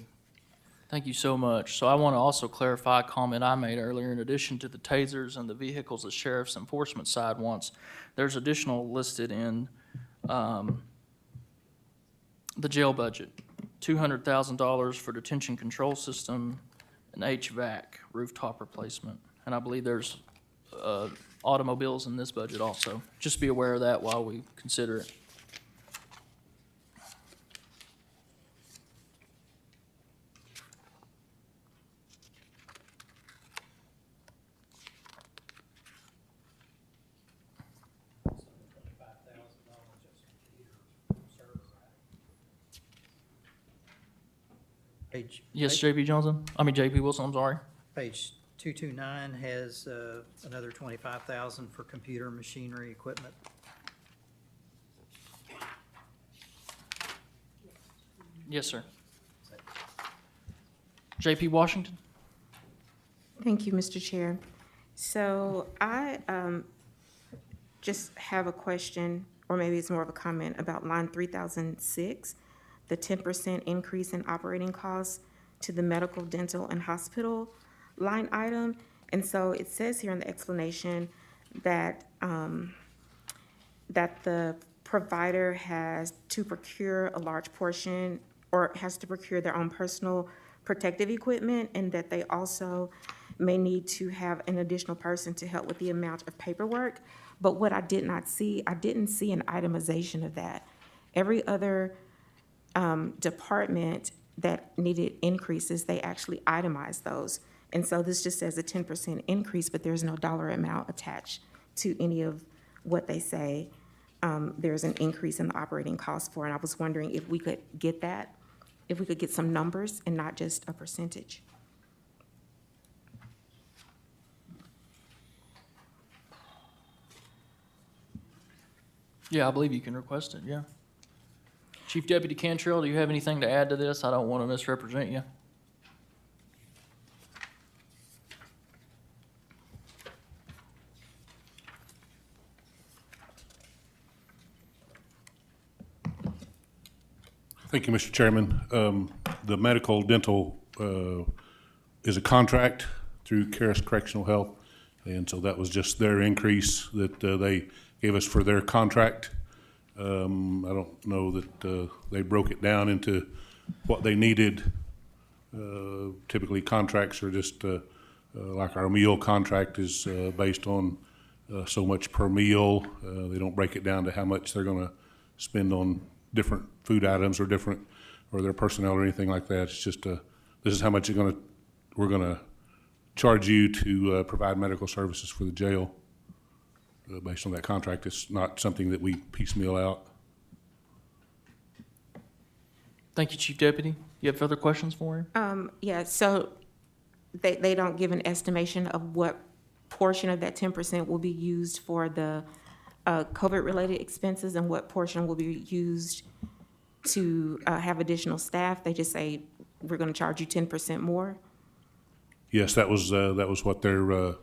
Thank you so much. So I want to also clarify a comment I made earlier. In addition to the tasers and the vehicles the sheriff's enforcement side wants, there's additional listed in the jail budget. $200,000 for detention control system and HVAC rooftop replacement. And I believe there's automobiles in this budget also. Just be aware of that while we consider it. Yes, JP Johnson? JP Wilson, I'm sorry. Page 229 has another 25,000 for computer machinery equipment. Yes, sir. JP Washington? Thank you, Mr. Chair. So I just have a question, or maybe it's more of a comment about line 3006, the 10% increase in operating costs to the medical, dental, and hospital line item. And so it says here in the explanation that, that the provider has to procure a large portion or has to procure their own personal protective equipment, and that they also may need to have an additional person to help with the amount of paperwork. But what I didn't see an itemization of that. Every other department that needed increases, they actually itemized those. And so this just says a 10% increase, but there's no dollar amount attached to any of what they say there's an increase in the operating cost for. And I was wondering if we could get that, if we could get some numbers and not just a percentage. Yeah, I believe you can request it, yeah. Chief Deputy Cantrell, do you have anything to add to this? I don't want to misrepresent you. Thank you, Mr. Chairman. The medical dental is a contract through Karis Correctional Health, and so that was just their increase that they gave us for their contract. I don't know that they broke it down into what they needed. Typically, contracts are just like our meal contract is based on so much per meal. They don't break it down to how much they're going to spend on different food items or their personnel or anything like that. It's just this is how much we're gonna charge you to provide medical services for the jail based on that contract. It's not something that we piecemeal out. Thank you, Chief Deputy. You have further questions for him? Yeah, so they don't give an estimation of what portion of that 10% will be used for the COVID-related expenses and what portion will be used to have additional staff. They just say, we're going to charge you 10% more. Yes, that was what their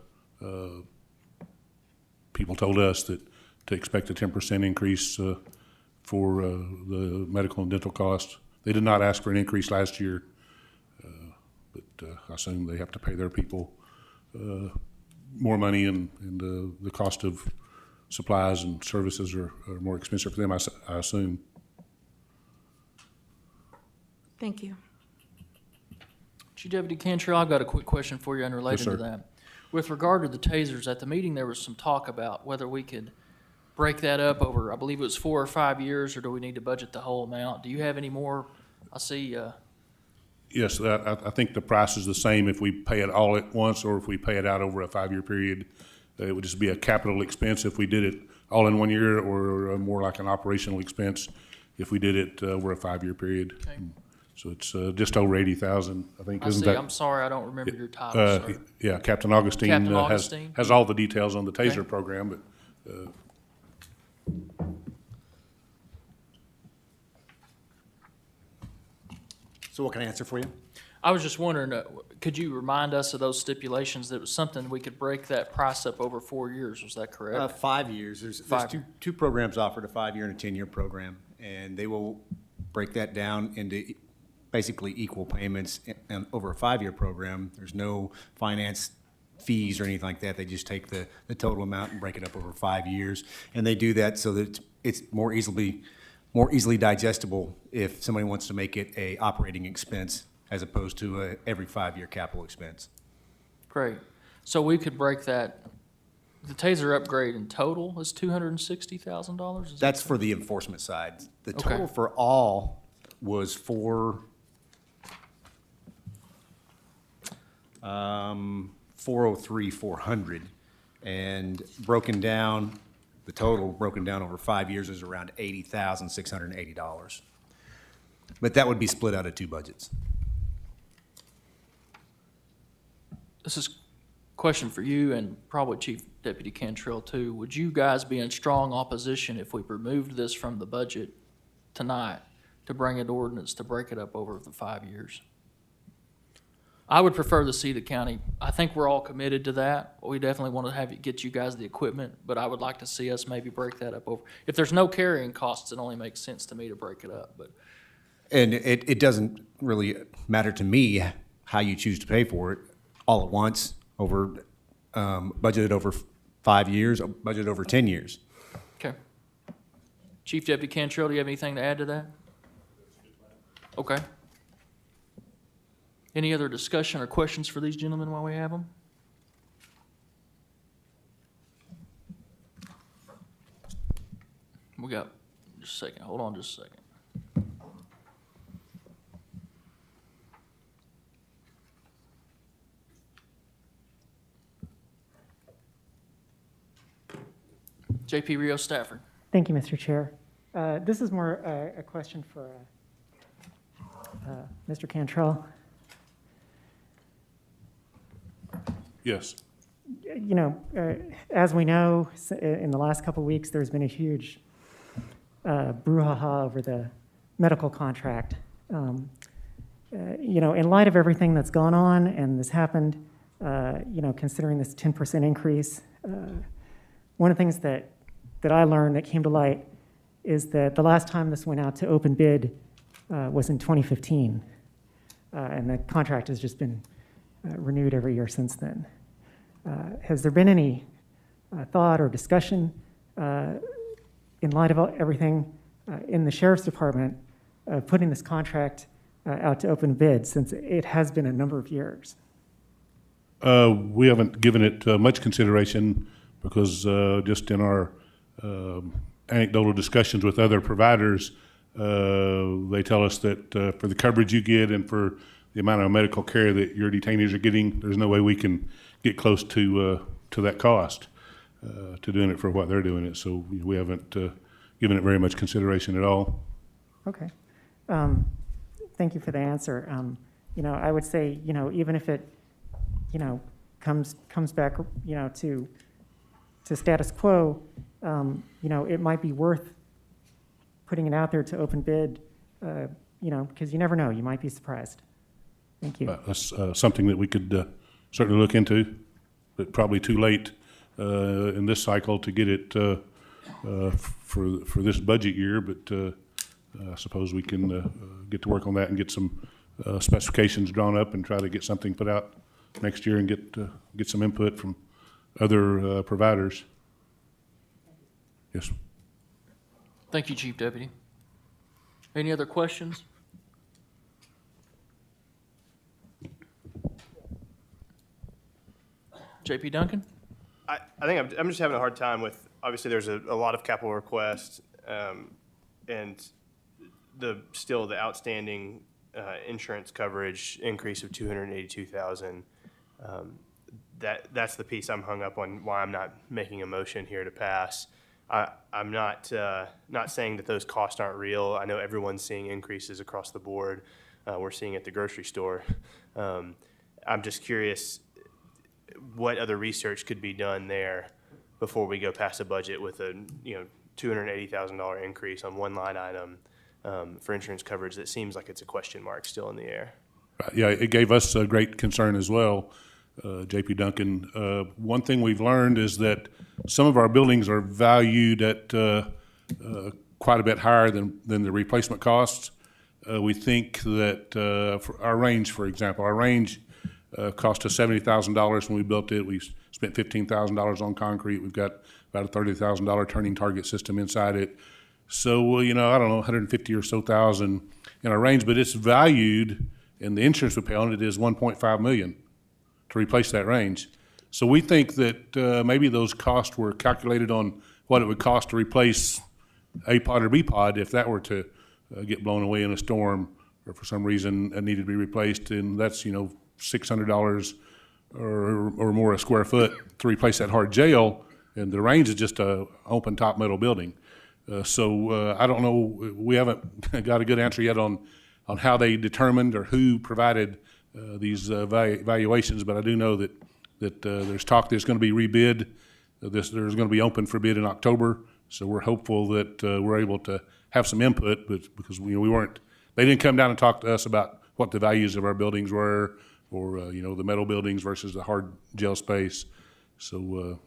people told us, that to expect a 10% increase for the medical and dental costs. They did not ask for an increase last year, but I assume they have to pay their people more money, and the cost of supplies and services are more expensive for them, I assume. Thank you. Chief Deputy Cantrell, I've got a quick question for you unrelated Yes, to sir. that. With regard to the tasers, at the meeting, there was some talk about whether we could break that up over, I believe it was 4 or 5 years, or do we need to budget the whole amount? Do you have any more? I see, Yes, I think the price is the same if we pay it all at once or if we pay it out over a 5-year period. It would just be a capital expense if we did it all in 1 year, or more like an operational expense if we did it over a 5-year period. Okay. So it's just over 80,000, I think, I isn't see, that? I'm sorry, I don't remember your title, sir. Yeah, Captain Augustine Captain Augustine? has all the details on the Okay. TASER program, but So what can I answer for you? I was just wondering, could you remind us of those stipulations? That it was something we could break that price up over 4 years, was that correct? 5 years. There's 5 two programs offered, a 5-year and a 10-year program, and they will break that down into basically equal payments and over a 5-year program. There's no finance fees or anything like that. They just take the total amount and break it up over 5 years. And they do that so that it's more easily digestible if somebody wants to make it a operating expense as opposed to a every 5-year capital expense. Great. So we could break that, the TASER upgrade in total is $260,000? That's for the enforcement side. The Okay. total for all was for 403,400, and broken down, the total broken down over 5 years is around $80,680. But that would be split out of 2 budgets. This is a question for you and probably Chief Deputy Cantrell too. Would you guys be in strong opposition if we removed this from the budget tonight to bring an ordinance to break it up over the 5 years? I would prefer to see the county, I think we're all committed to that. We definitely want to get you guys the equipment, but I would like to see us maybe break that up over. If there's no carrying costs, it only makes sense to me to break it up, but. And it doesn't really matter to me how you choose to pay for it all at once, over, budgeted over 5 years, or budgeted over 10 years. Okay. Chief Deputy Cantrell, do you have anything to add to that? Okay. Any other discussion or questions for these gentlemen while we have them? We got, just a second, hold on just a second. JP Rio Stafford. Thank you, Mr. Chair. This is more a question for Mr. Cantrell. Yes. You know, as we know, in the last couple of weeks, there's been a huge brouhaha over the medical contract. You know, in light of everything that's gone on and this happened, you know, considering this 10% increase, one of the things that I learned that came to light is that the last time this went out to open bid was in 2015. And the contract has just been renewed every year since then. Has there been any thought or discussion in light of everything in the Sheriff's Department of putting this contract out to open bid, since it has been a number of years? We haven't given it much consideration because just in our anecdotal discussions with other providers, they tell us that for the coverage you get and for the amount of medical care that your detainees are getting, there's no way we can get close to that cost to doing it for what they're doing it. So we haven't given it very much consideration at all. Okay. Thank you for the answer. You know, I would say, you know, even if it, you know, comes back, you know, to status quo, you know, it might be worth putting it out there to open bid, you know, because you never know, you might be surprised. Thank you. That's something that we could certainly look into, but probably too late in this cycle to get it for this budget year. But I suppose we can get to work on that and get some specifications drawn up and try to get something put out next year and get some input from other providers. Yes. Thank you, Chief Deputy. Any other questions? JP Duncan? I think I'm just having a hard time with, obviously there's a lot of capital requests, and still the outstanding insurance coverage increase of $282,000. That's the piece I'm hung up on, why I'm not making a motion here to pass. I'm not saying that those costs aren't real. I know everyone's seeing increases across the board. We're seeing at the grocery store. I'm just curious what other research could be done there before we go past a budget with a $280,000 increase on one line item for insurance coverage that seems like it's a question mark still in the air. Yeah, it gave us a great concern as well, JP Duncan. One thing we've learned is that some of our buildings are valued at quite a bit higher than the replacement costs. We think that for our range, for example, our range cost us $70,000 when we built it. We spent $15,000 on concrete. We've got about a $30,000 turning target system inside it. So, I don't know, 150 or so thousand in our range, but it's valued, and the insurance we pay on it is $1.5 million to replace that range. So we think that maybe those costs were calculated on what it would cost to replace A pod or B pod if that were to get blown away in a storm or for some reason it needed to be replaced, and that's, $600 or more a square foot to replace that hard jail, and the range is just a open top metal building. So I don't know, we haven't got a good answer yet on how they determined or who provided these valuations, but I do know that there's talk that it's going to be rebid. There's going to be open for bid in October, so we're hopeful that we're able to have some input, but because they didn't come down and talk to us about what the values of our buildings were, or the metal buildings versus the hard jail space. So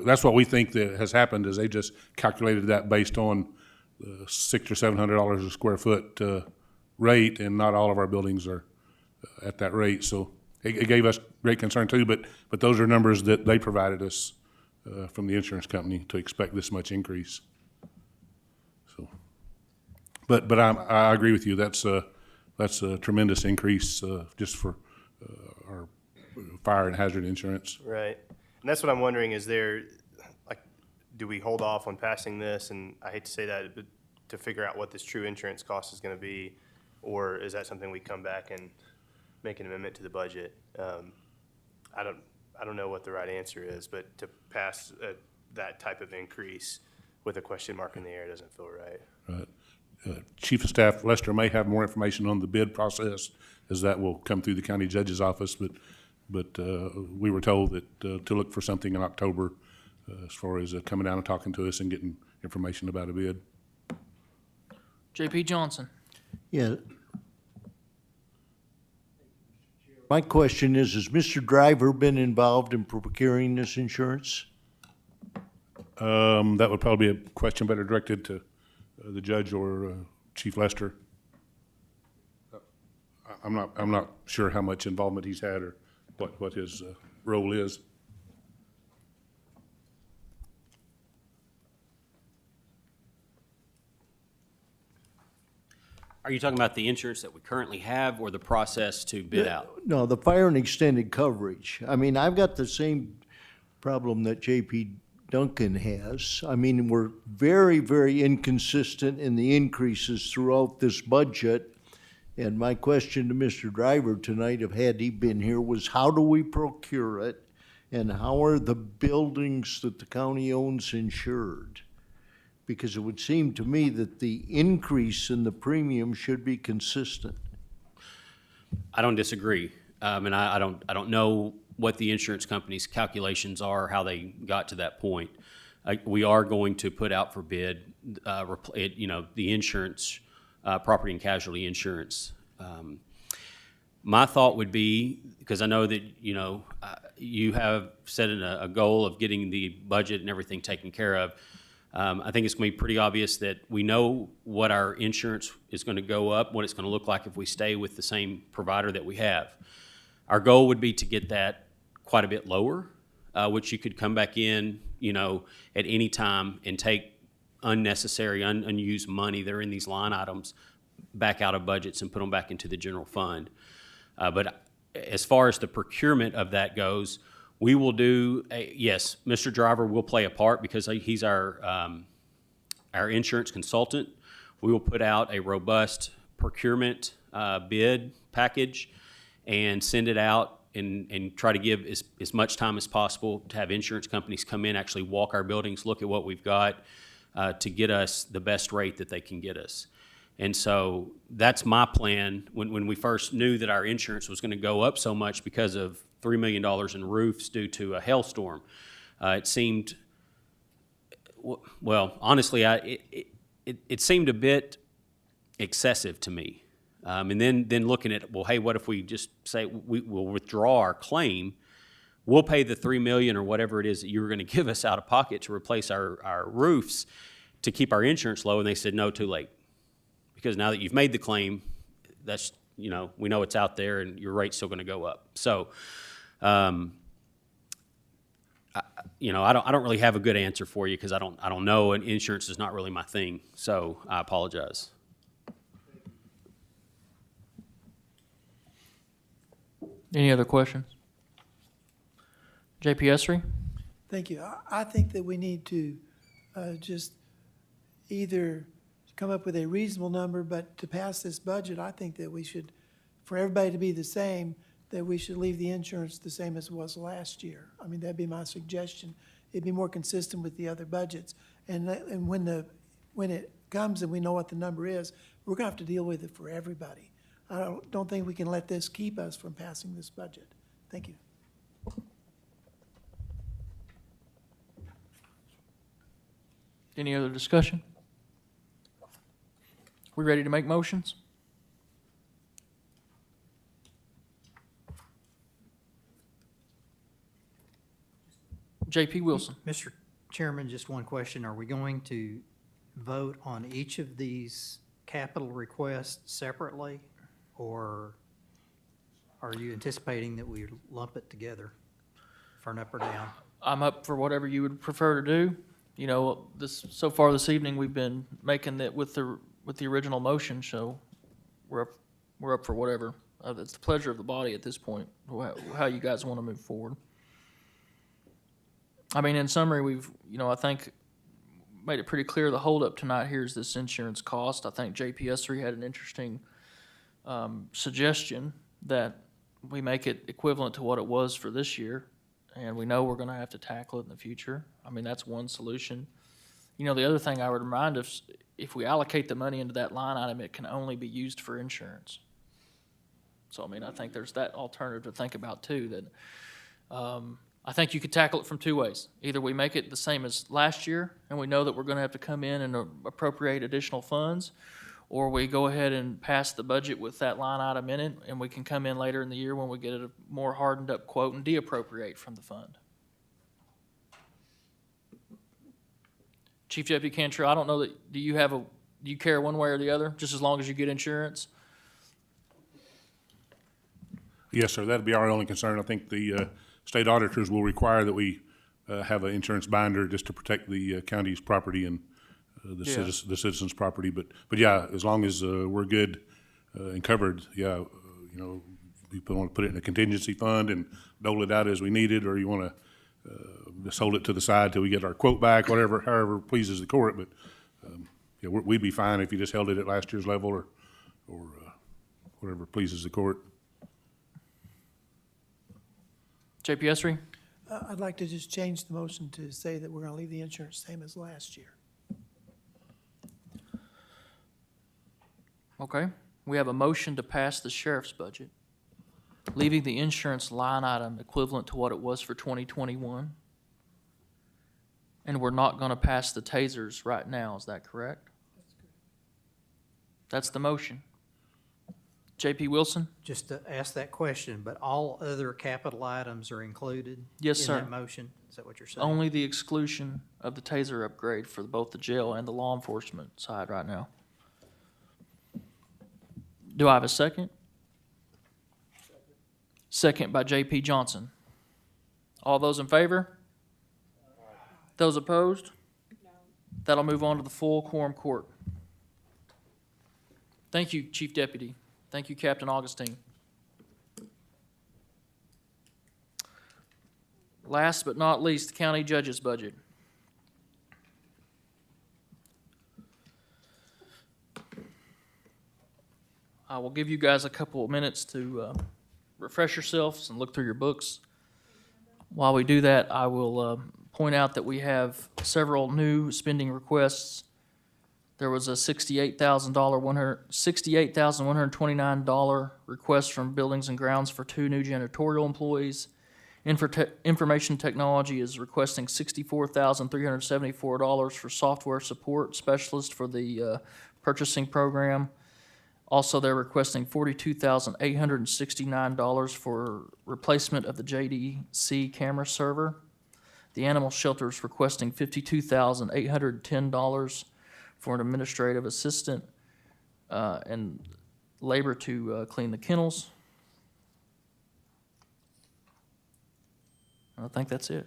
that's what we think that has happened, is they just calculated that based on $600 or $700 a square foot rate, and not all of our buildings are at that rate. So it gave us great concern too, but those are numbers that they provided us from the insurance company to expect this much increase. So, but I agree with you. That's a tremendous increase just for our fire and hazard insurance. Right. And that's what I'm wondering, is there, do we hold off on passing this, and I hate to say that, but to figure out what this true insurance cost is going to be, or is that something we come back and make an amendment to the budget? I don't know what the right answer is, but to pass that type of increase with a question mark in the air doesn't feel right. Right. Chief of Staff Lester may have more information on the bid process, as that will come through the county judge's office, but we were told that to look for something in October as far as coming down and talking to us and getting information about a bid. J.P. Johnson. Yeah. My question is, has Mr. Driver been involved in procuring this insurance? That would probably be a question better directed to the judge or Chief Lester. I'm not sure how much involvement he's had or what his role is. Are you talking about the insurance that we currently have, or the process to bid out? No, the fire and extended coverage. I mean, I've got the same problem that J.P. Duncan has. I mean, we're very, very inconsistent in the increases throughout this budget. And my question to Mr. Driver tonight, if had he been here, was how do we procure it? And how are the buildings that the county owns insured? Because it would seem to me that the increase in the premium should be consistent. I don't disagree. And I don't know what the insurance company's calculations are, how they got to that point. We are going to put out for bid, the insurance, property and casualty insurance. My thought would be, because I know that, you have set a goal of getting the budget and everything taken care of. I think it's going to be pretty obvious that we know what our insurance is going to go up, what it's going to look like if we stay with the same provider that we have. Our goal would be to get that quite a bit lower, which you could come back in, at any time and take unnecessary, unused money that are in these line items back out of budgets and put them back into the general fund. But as far as the procurement of that goes, we will do, yes, Mr. Driver will play a part because he's our insurance consultant. We will put out a robust procurement bid package and send it out and try to give as much time as possible to have insurance companies come in, actually walk our buildings, look at what we've got to get us the best rate that they can get us. And so that's my plan. When we first knew that our insurance was going to go up so much because of $3 million in roofs due to a hailstorm, it seemed Well, honestly, it seemed a bit excessive to me. And then looking at, well, hey, what if we just say we'll withdraw our claim? We'll pay the $3 million or whatever it is that you were going to give us out of pocket to replace our roofs to keep our insurance low. And they said, no, too late. Because now that you've made the claim, that's, we know it's out there and your rate's still going to go up. So, I don't really have a good answer for you because I don't know, and insurance is not really my thing. So I apologize. Any other questions? JP Esri? Thank you. I think that we need to just either come up with a reasonable number, but to pass this budget, I think that we should, for everybody to be the same, that we should leave the insurance the same as it was last year. I mean, that'd be my suggestion. It'd be more consistent with the other budgets. And when it comes and we know what the number is, we're gonna have to deal with it for everybody. I don't think we can let this keep us from passing this budget. Thank you. Any other discussion? We ready to make motions? JP Wilson. Mr. Chairman, just one question. Are we going to vote on each of these capital requests separately? Or are you anticipating that we lump it together for an up or down? I'm up for whatever you would prefer to do. So far this evening, we've been making it with the original motion, so we're up for whatever. It's the pleasure of the body at this point, how you guys want to move forward. I mean, in summary, we've, I think made it pretty clear the holdup tonight here is this insurance cost. I think JPS3 had an interesting suggestion that we make it equivalent to what it was for this year, and we know we're going to have to tackle it in the future. I mean, that's one solution. The other thing I would remind us, if we allocate the money into that line item, it can only be used for insurance. So, I mean, I think there's that alternative to think about too, that I think you could tackle it from two ways. Either we make it the same as last year, and we know that we're going to have to come in and appropriate additional funds, or we go ahead and pass the budget with that line item in it, and we can come in later in the year when we get a more hardened up quote and de-appropriate from the fund. Chief Deputy Cantrell, I don't know that, do you care one way or the other, just as long as you get insurance? Yes, sir, that'd be our only concern. I think the state auditors will require that we have an insurance binder just to protect the county's property and the citizens' property. But yeah, as long as we're good and covered, yeah, you want to put it in a contingency fund and dole it out as we need it, or you want to just hold it to the side till we get our quote back, however pleases the court. But yeah, we'd be fine if you just held it at last year's level or whatever pleases the court. JPS3? I'd like to just change the motion to say that we're going to leave the insurance same as last year. Okay. We have a motion to pass the sheriff's budget, leaving the insurance line item equivalent to what it was for 2021. And we're not going to pass the tasers right now. Is that correct? That's correct. That's the motion. JP Wilson? Just to ask that question, but all other capital items are included? Yes, sir. In that motion? Is that what you're saying? Only the exclusion of the taser upgrade for both the jail and the law enforcement side right now. Do I have a second? Second by JP Johnson. All those in favor? Those opposed? That'll move on to the full quorum court. Thank you, Chief Deputy. Thank you, Captain Augustine. Last but not least, the county judge's budget. I will give you guys a couple of minutes to refresh yourselves and look through your books. While we do that, I will point out that we have several new spending requests. There was a $68,129 request from Buildings and Grounds for 2 new janitorial employees, Information Technology is requesting $64,374 for software support specialist for the purchasing program. Also, they're requesting $42,869 for replacement of the JDC camera server. The animal shelter is requesting $52,810 for an administrative assistant and labor to clean the kennels. I think that's it.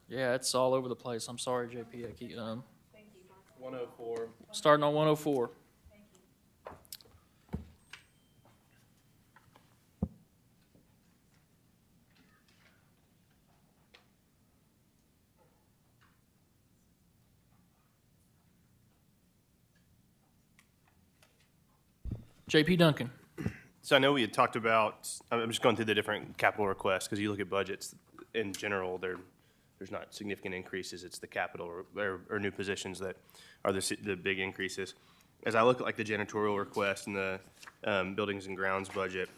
Yeah, it's all over the place. I'm sorry, JP. I keep 104. starting on 104. JP Duncan. So I know we had talked about, I'm just going through the different capital requests, because you look at budgets, in general, there's not significant increases. It's the capital or new positions that are the big increases. As I look at like the janitorial request and the buildings and grounds budget,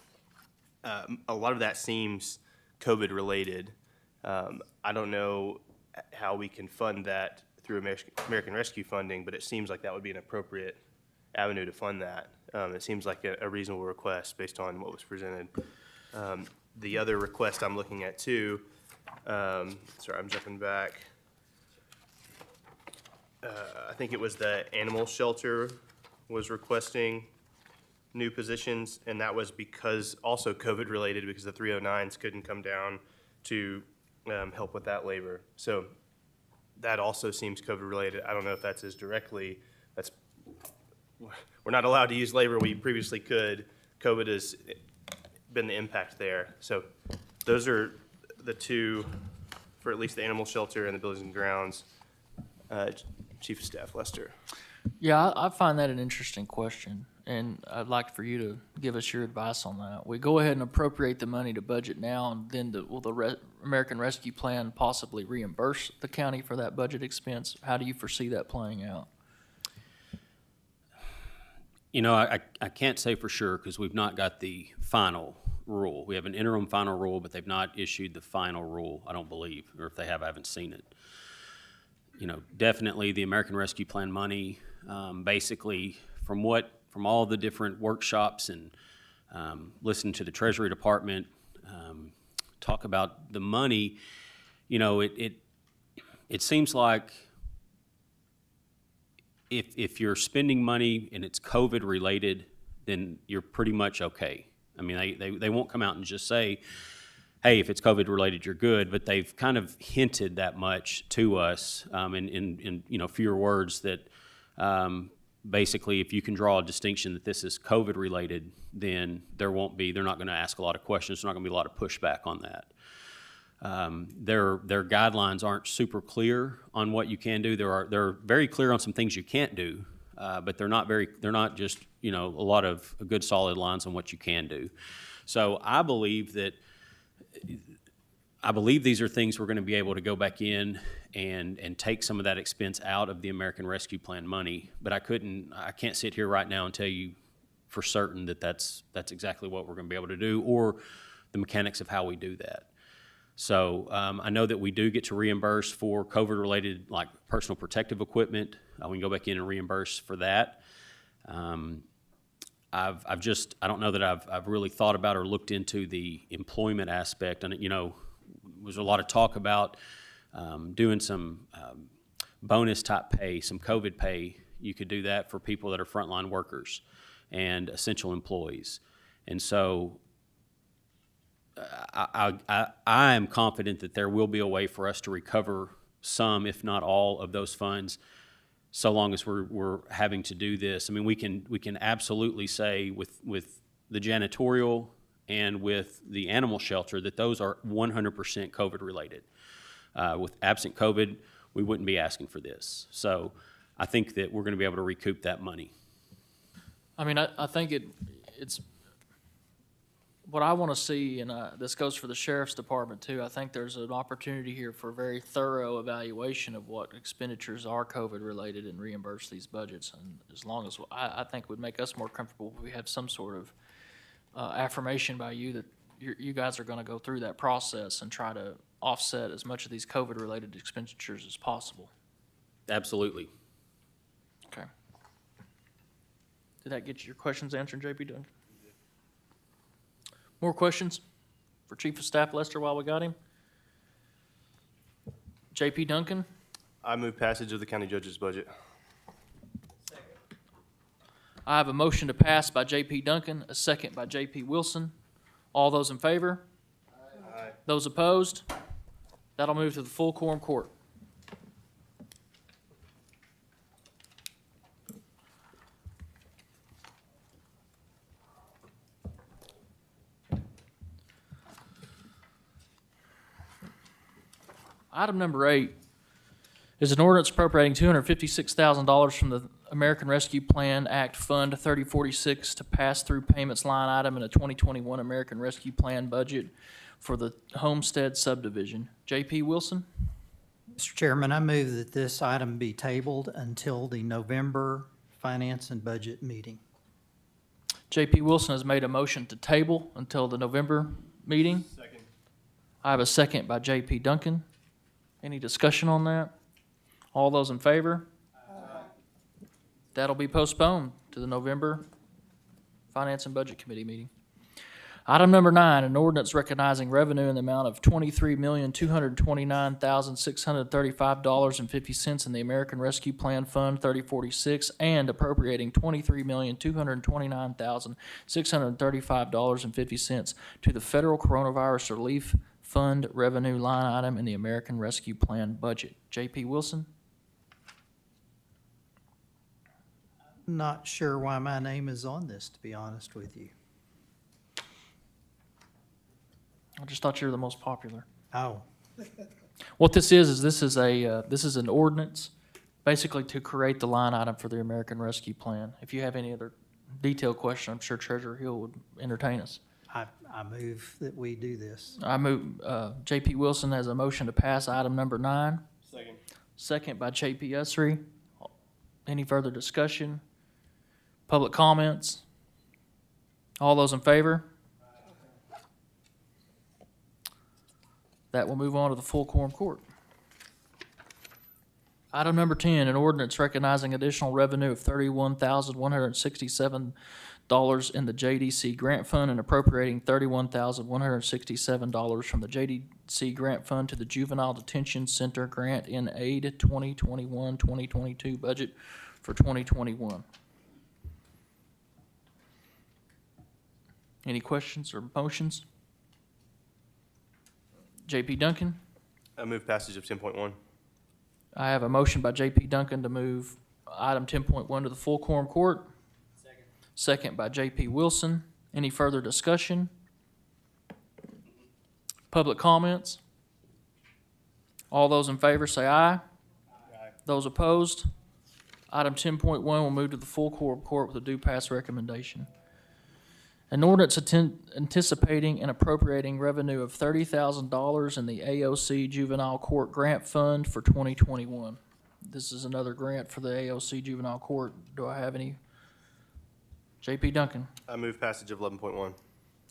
a lot of that seems COVID-related. I don't know how we can fund that through American Rescue funding, but it seems like that would be an appropriate avenue to fund that. It seems like a reasonable request based on what was presented. The other request I'm looking at too, sorry, I'm jumping back. I think it was the animal shelter was requesting new positions, and that was because also COVID related, because the 309s couldn't come down to help with that labor. So that also seems COVID related. I don't know if that's as directly, we're not allowed to use labor we previously could. COVID has been the impact there. So those are the two for at least the animal shelter and the buildings and grounds. Chief of Staff Lester. Yeah, I find that an interesting question, and I'd like for you to give us your advice on that. We go ahead and appropriate the money to budget now, and then will the American Rescue Plan possibly reimburse the county for that budget expense? How do you foresee that playing out? You know, I can't say for sure because we've not got the final rule. We have an interim final rule, but they've not issued the final rule, I don't believe, or if they have, I haven't seen it. You know, definitely the American Rescue Plan money, basically from all the different workshops and listen to the Treasury Department talk about the money, you know, it seems like if you're spending money and it's COVID related, then you're pretty much okay. I mean, they won't come out and just say, hey, if it's COVID related, you're good, but they've kind of hinted that much to us in you know, fewer words that basically if you can draw a distinction that this is COVID related, then they're not going to ask a lot of questions. There's not going to be a lot of pushback on that. Their guidelines aren't super clear on what you can do. They're very clear on some things you can't do, but they're not just, you know, a lot of good solid lines on what you can do. So I believe these are things we're going to be able to go back in and take some of that expense out of the American Rescue Plan money. But I can't sit here right now and tell you for certain that that's exactly what we're going to be able to do or the mechanics of how we do that. So I know that we do get to reimburse for COVID-related, like personal protective equipment. We can go back in and reimburse for that. I don't know that I've really thought about or looked into the employment aspect. And, you know, there was a lot of talk about doing some bonus type pay, some COVID pay. You could do that for people that are frontline workers and essential employees. And so I am confident that there will be a way for us to recover some, if not all, of those funds, so long as we're having to do this. I mean, we can absolutely say with the janitorial and with the animal shelter that those are 100% COVID related. With absent COVID, we wouldn't be asking for this. So I think that we're going to be able to recoup that money. I mean, I think it's what I want to see, and this goes for the Sheriff's Department too. I think there's an opportunity here for a very thorough evaluation of what expenditures are COVID related and reimburse these budgets. And as long as I think would make us more comfortable if we have some sort of affirmation by you that you guys are going to go through that process and try to offset as much of these COVID-related expenditures as possible. Absolutely. Okay. Did that get your questions answered, JP Duncan? More questions for Chief of Staff Lester while we got him? JP Duncan? I move passage of the county judge's budget. I have a motion to pass by JP Duncan, a second by JP Wilson. All those in favor? Aye. Those opposed? That'll move to the full quorum court. Item number 8 is an ordinance appropriating $256,000 from the American Rescue Plan Act Fund 3046 to pass through payments line item in a 2021 American Rescue Plan budget for the Homestead subdivision. JP Wilson? Mr. Chairman, I move that this item be tabled until the November Finance and Budget meeting. JP Wilson has made a motion to table until the November meeting. Second. I have a second by JP Duncan. Any discussion on that? All those in favor? That'll be postponed to the November Finance and Budget Committee meeting. Item number 9, an ordinance recognizing revenue in the amount of $23,229,635.50 in the American Rescue Plan Fund 3046 and appropriating $23,229,635.50 to the Federal Coronavirus Relief Fund revenue line item in the American Rescue Plan budget. JP Wilson? Not sure why my name is on this, to be honest with you. I just thought you were the most popular. Oh, What this is this is an ordinance, basically to create the line item for the American Rescue Plan. If you have any other detailed question, I'm sure Treasurer Hill would entertain us. I move that we do this. I move, JP Wilson has a motion to pass item number 9. Second. Second by JP Usry. Any further discussion? Public comments? All those in favor? That will move on to the full quorum court. Item number 10, an ordinance recognizing additional revenue of $31,167 in the JDC Grant Fund and appropriating $31,167 from the JDC Grant Fund to the Juvenile Detention Center Grant in Aid 2021-2022 budget for 2021. Any questions or motions? JP Duncan? I move passage of 10.1. I have a motion by JP Duncan to move item 10.1 to the full quorum court. Second by JP Wilson. Any further discussion? Public comments? All those in favor say aye. Those opposed? Item 10.1 will move to the full quorum court with a due pass recommendation. An ordinance anticipating and appropriating revenue of $30,000 in the AOC Juvenile Court Grant Fund for 2021. This is another grant for the AOC Juvenile Court. Do I have any? JP Duncan. I move passage of 11.1.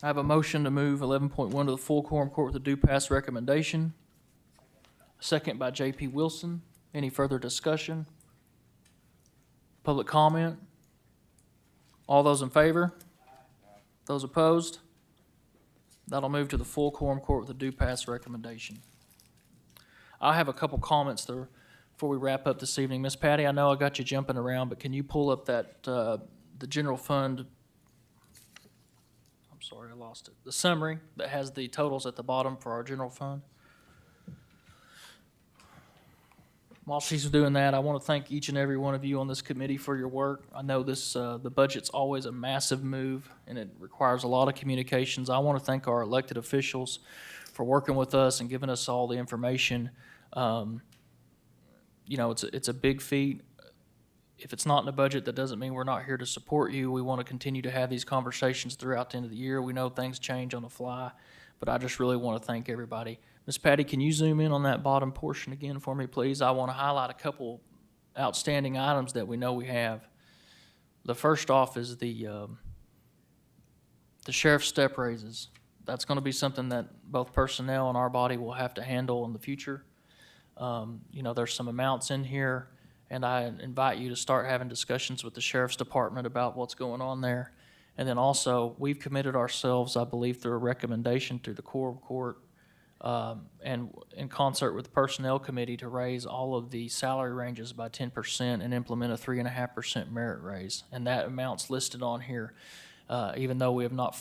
I have a motion to move 11.1 to the full quorum court with a due pass recommendation. Second by JP Wilson. Any further discussion? Public comment? All those in favor? Those opposed? That'll move to the full quorum court with a due pass recommendation. I have a couple comments there before we wrap up this evening. Miss Patty, I know I got you jumping around, but can you pull up that, the general fund, I'm sorry, I lost it, the summary that has the totals at the bottom for our general fund? While she's doing that, I want to thank each and every one of you on this committee for your work. I know this, the budget's always a massive move, and it requires a lot of communications. I want to thank our elected officials for working with us and giving us all the information. You know, it's a big feat. If it's not in the budget, that doesn't mean we're not here to support you. We want to continue to have these conversations throughout the end of the year. We know things change on the fly, but I just really want to thank everybody. Ms. Patty, can you zoom in on that bottom portion again for me, please? I want to highlight a couple outstanding items that we know we have. The first off is the The sheriff's step raises. That's going to be something that both personnel and our body will have to handle in the future. There's some amounts in here, and I invite you to start having discussions with the sheriff's department about what's going on there. And then also, we've committed ourselves, I believe, through a recommendation through the core of court, and in concert with the personnel committee, to raise all of the salary ranges by 10% and implement a 3.5% merit raise. And that amount's listed on here. Even though we have not,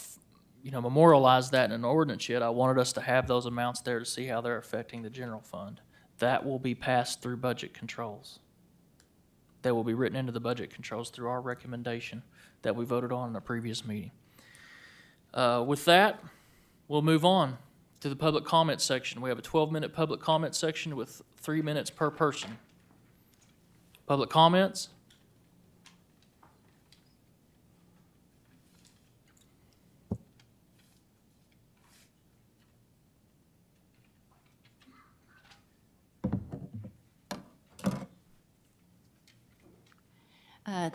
memorialized that in an ordinance yet, I wanted us to have those amounts there to see how they're affecting the general fund. That will be passed through budget controls. That will be written into the budget controls through our recommendation that we voted on in a previous meeting. With that, we'll move on to the public comment section. We have a 12-minute public comment section with 3 minutes per person. Public comments?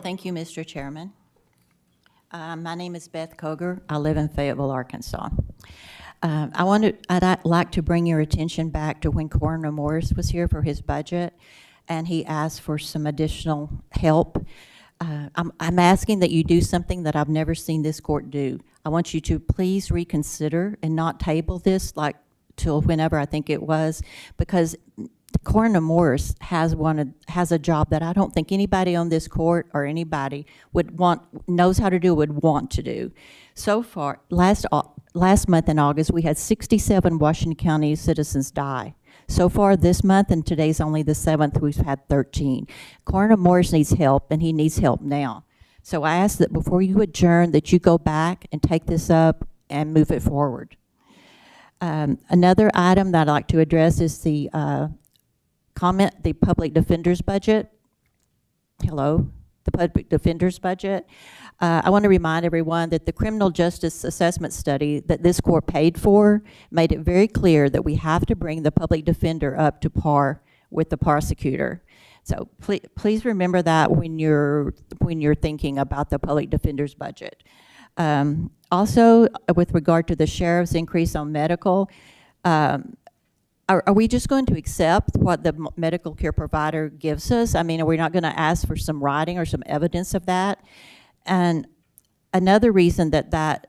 Thank you, Mr. Chairman. My name is Beth Koger. I live in Fayetteville, Arkansas. I'd like to bring your attention back to when Coroner Morris was here for his budget, and he asked for some additional help. I'm asking that you do something that I've never seen this court do. I want you to please reconsider and not table this till whenever I think it was, because Coroner Morris has a job that I don't think anybody on this court or anybody knows how to do, would want to do. So far, last month in August, we had 67 Washington County citizens die. So far this month, and today's only the 7th, we've had 13. Coroner Morris needs help, and he needs help now. So I ask that before you adjourn, that you go back and take this up and move it forward. Another item that I'd like to address is the public defender's budget. Hello, the public defender's budget. I want to remind everyone that the criminal justice assessment study that this court paid for made it very clear that we have to bring the public defender up to par with the prosecutor. So please remember that when you're thinking about the public defender's budget. Also, with regard to the sheriff's increase on medical, are we just going to accept what the medical care provider gives us? I mean, are we not going to ask for some writing or some evidence of that? And another reason that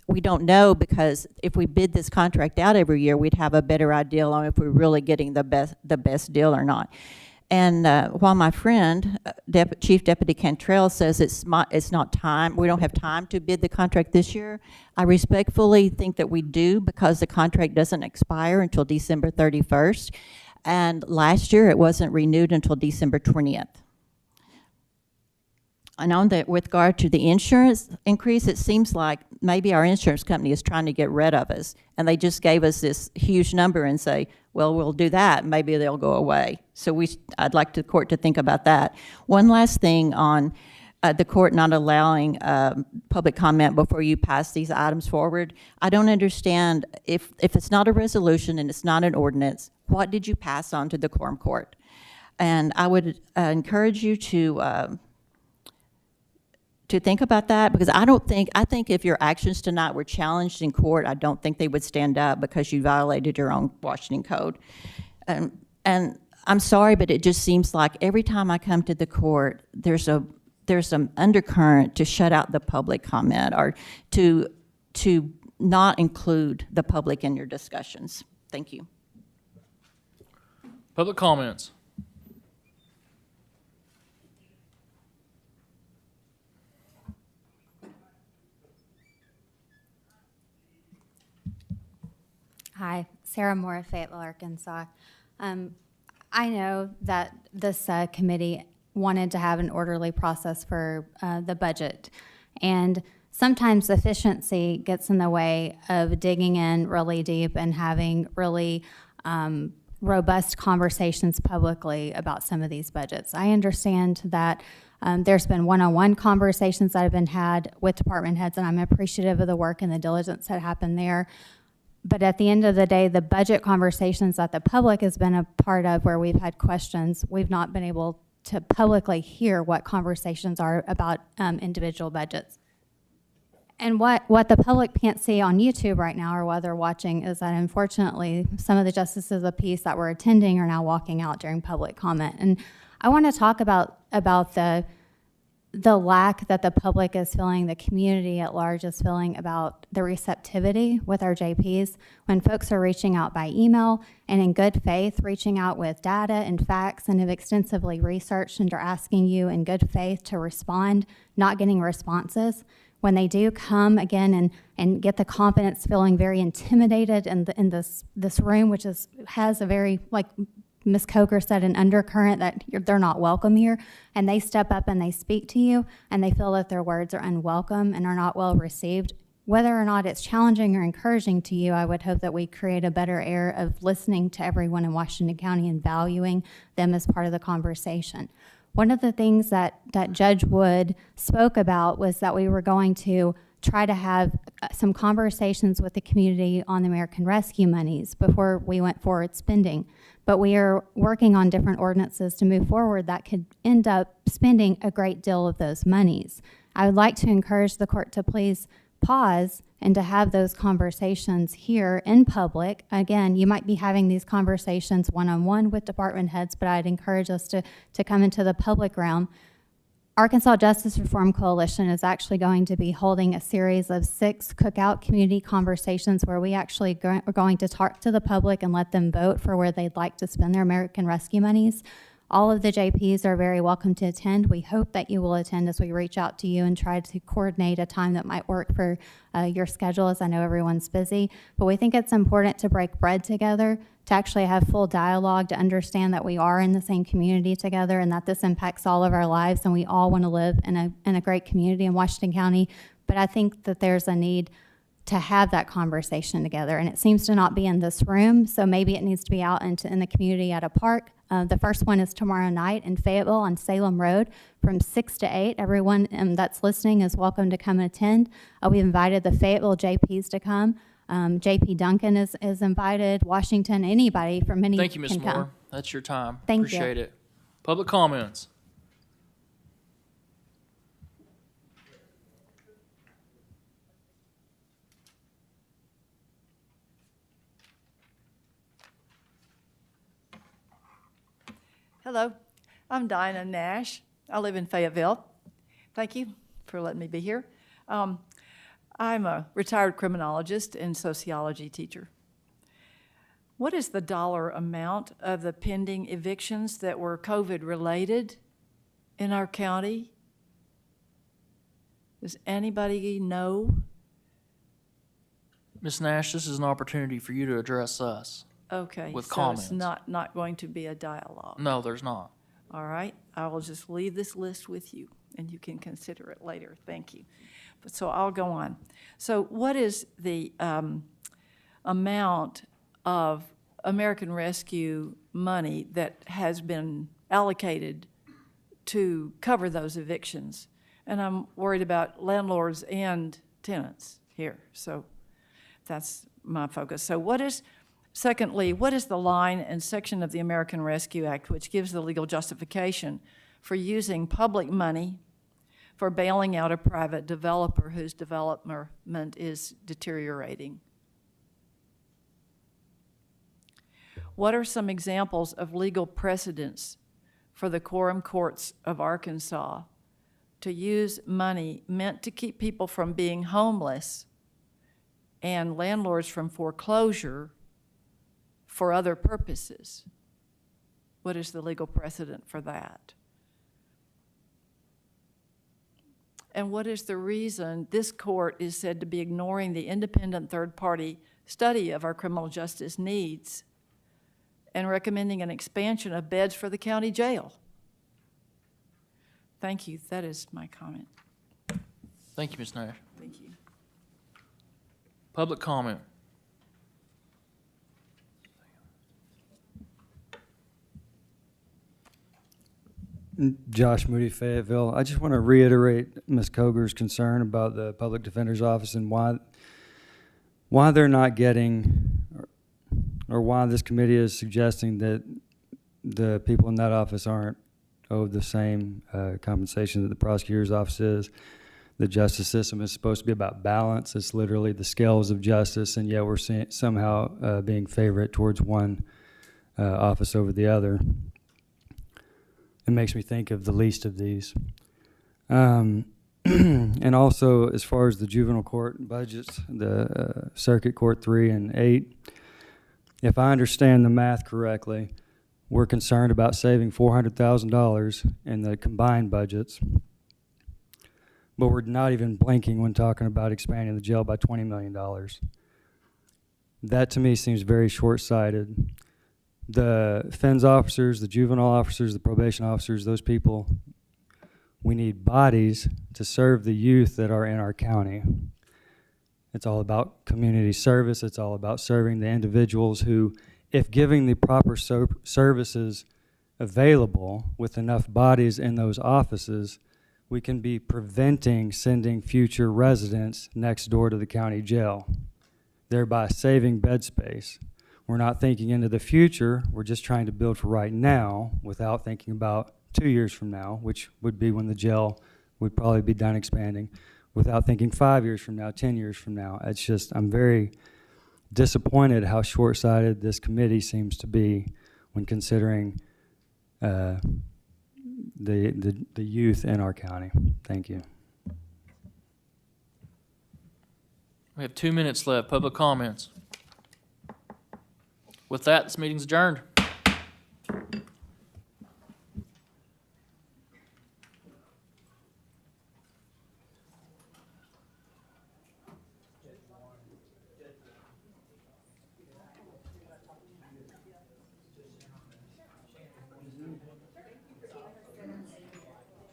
we don't know, because if we bid this contract out every year, we'd have a better idea on if we're really getting the best deal or not. And while my friend, Chief Deputy Cantrell, says it's not time, we don't have time to bid the contract this year, I respectfully think that we do, because the contract doesn't expire until December 31st. And last year, it wasn't renewed until December 20th. And on that, with regard to the insurance increase, it seems like maybe our insurance company is trying to get rid of us, and they just gave us this huge number and say, well, we'll do that, maybe they'll go away. So I'd like the court to think about that. One last thing on the court not allowing public comment before you pass these items forward. I don't understand, if it's not a resolution and it's not an ordinance, what did you pass on to the quorum court? And I would encourage you to think about that, because I think if your actions tonight were challenged in court, I don't think they would stand up, because you violated your own Washington code. And I'm sorry, but it just seems like every time I come to the court, there's some undercurrent to shut out the public comment, or to not include the public in your discussions. Thank you. Public comments. Hi, Sarah Moore of Fayetteville, Arkansas. I know that this committee wanted to have an orderly process for the budget, and sometimes efficiency gets in the way of digging in really deep and having really robust conversations publicly about some of these budgets. I understand that there's been one-on-one conversations that have been had with department heads, and I'm appreciative of the work and the diligence that happened there. But at the end of the day, the budget conversations that the public has been a part of, where we've had questions, we've not been able to publicly hear what conversations are about individual budgets. And what the public can't see on YouTube right now, or what they're watching, is that unfortunately some of the justices of the peace that were attending are now walking out during public comment. And I want to talk about the lack that the public is feeling, the community at large is feeling about the receptivity with our JPs when folks are reaching out by email and in good faith, reaching out with data and facts and have extensively researched and are asking you in good faith to respond, not getting responses. When they do come again and get the confidence, feeling very intimidated in this room, which has a very, like Ms. Coker said, an undercurrent that they're not welcome here, and they step up and they speak to you and they feel that their words are unwelcome and are not well received. Whether or not it's challenging or encouraging to you, I would hope that we create a better air of listening to everyone in Washington County and valuing them as part of the conversation. One of the things that Judge Wood spoke about was that we were going to try to have some conversations with the community on the American Rescue monies before we went forward spending. But we are working on different ordinances to move forward that could end up spending a great deal of those monies. I would like to encourage the court to please pause and to have those conversations here in public. Again, you might be having these conversations one-on-one with department heads, but I'd encourage us to come into the public realm. Arkansas Justice Reform Coalition is actually going to be holding a series of 6 cookout community conversations where we actually are going to talk to the public and let them vote for where they'd like to spend their American Rescue monies. All of the JPs are very welcome to attend. We hope that you will attend as we reach out to you and try to coordinate a time that might work for your schedule, as I know everyone's busy. But we think it's important to break bread together, to actually have full dialogue, to understand that we are in the same community together and that this impacts all of our lives and we all want to live in a great community in Washington County. But I think that there's a need to have that conversation together, and it seems to not be in this room, so maybe it needs to be out in the community at a park. The first one is tomorrow night in Fayetteville on Salem Road from 6 to 8. Everyone that's listening is welcome to come and attend. We invited the Fayetteville JPs to come. JP Duncan is invited, Washington, anybody from any Thank you, Ms. can come. Moore. That's your time. Thank you. Appreciate it. Public comments. Hello, I'm Dinah Nash. I live in Fayetteville. Thank you for letting me be here. I'm a retired criminologist and sociology teacher. What is the dollar amount of the pending evictions that were COVID-related in our county? Does anybody know? Ms. Nash, this is an opportunity for you to address us. Okay, With so comments. it's not going to be a dialogue. No, there's not. All right, I will just leave this list with you, and you can consider it later. Thank you. But so I'll go on. So what is the amount of American Rescue money that has been allocated to cover those evictions? And I'm worried about landlords and tenants here, so that's my focus. So secondly, what is the line and section of the American Rescue Act which gives the legal justification for using public money for bailing out a private developer whose development is deteriorating? What are some examples of legal precedents for the quorum courts of Arkansas to use money meant to keep people from being homeless and landlords from foreclosure for other purposes? What is the legal precedent for that? And what is the reason this court is said to be ignoring the independent third-party study of our criminal justice needs and recommending an expansion of beds for the county jail? Thank you. That is my comment. Thank you, Ms. Nash. Thank you. Public comment. Josh Moody, Fayetteville. I just want to reiterate Ms. Coger's concern about the Public Defender's Office and why they're not getting, or why this committee is suggesting that the people in that office aren't owed the same compensation that the prosecutor's office is. the justice system is supposed to be about balance. It's literally the scales of justice, and yet we're somehow being favorite towards one office over the other. It makes me think of the least of these. And also, as far as the juvenile court budgets, the circuit court 3 and 8, if I understand the math correctly, we're concerned about saving $400,000 in the combined budgets, but we're not even blinking when talking about expanding the jail by $20 million. That to me seems very short-sighted. The FENS officers, the juvenile officers, the probation officers, those people, we need bodies to serve the youth that are in our county. It's all about community service. It's all about serving the individuals who, if giving the proper services available with enough bodies in those offices, we can be preventing sending future residents next door to the county jail, thereby saving bed space. We're not thinking into the future. We're just trying to build for right now without thinking about 2 years from now, which would be when the jail would probably be done expanding, without thinking 5 years from now, 10 years from now. It's just, I'm very disappointed how short-sighted this committee seems to be when considering the youth in our county. Thank you. We have 2 minutes left. Public comments. With that, this meeting's adjourned.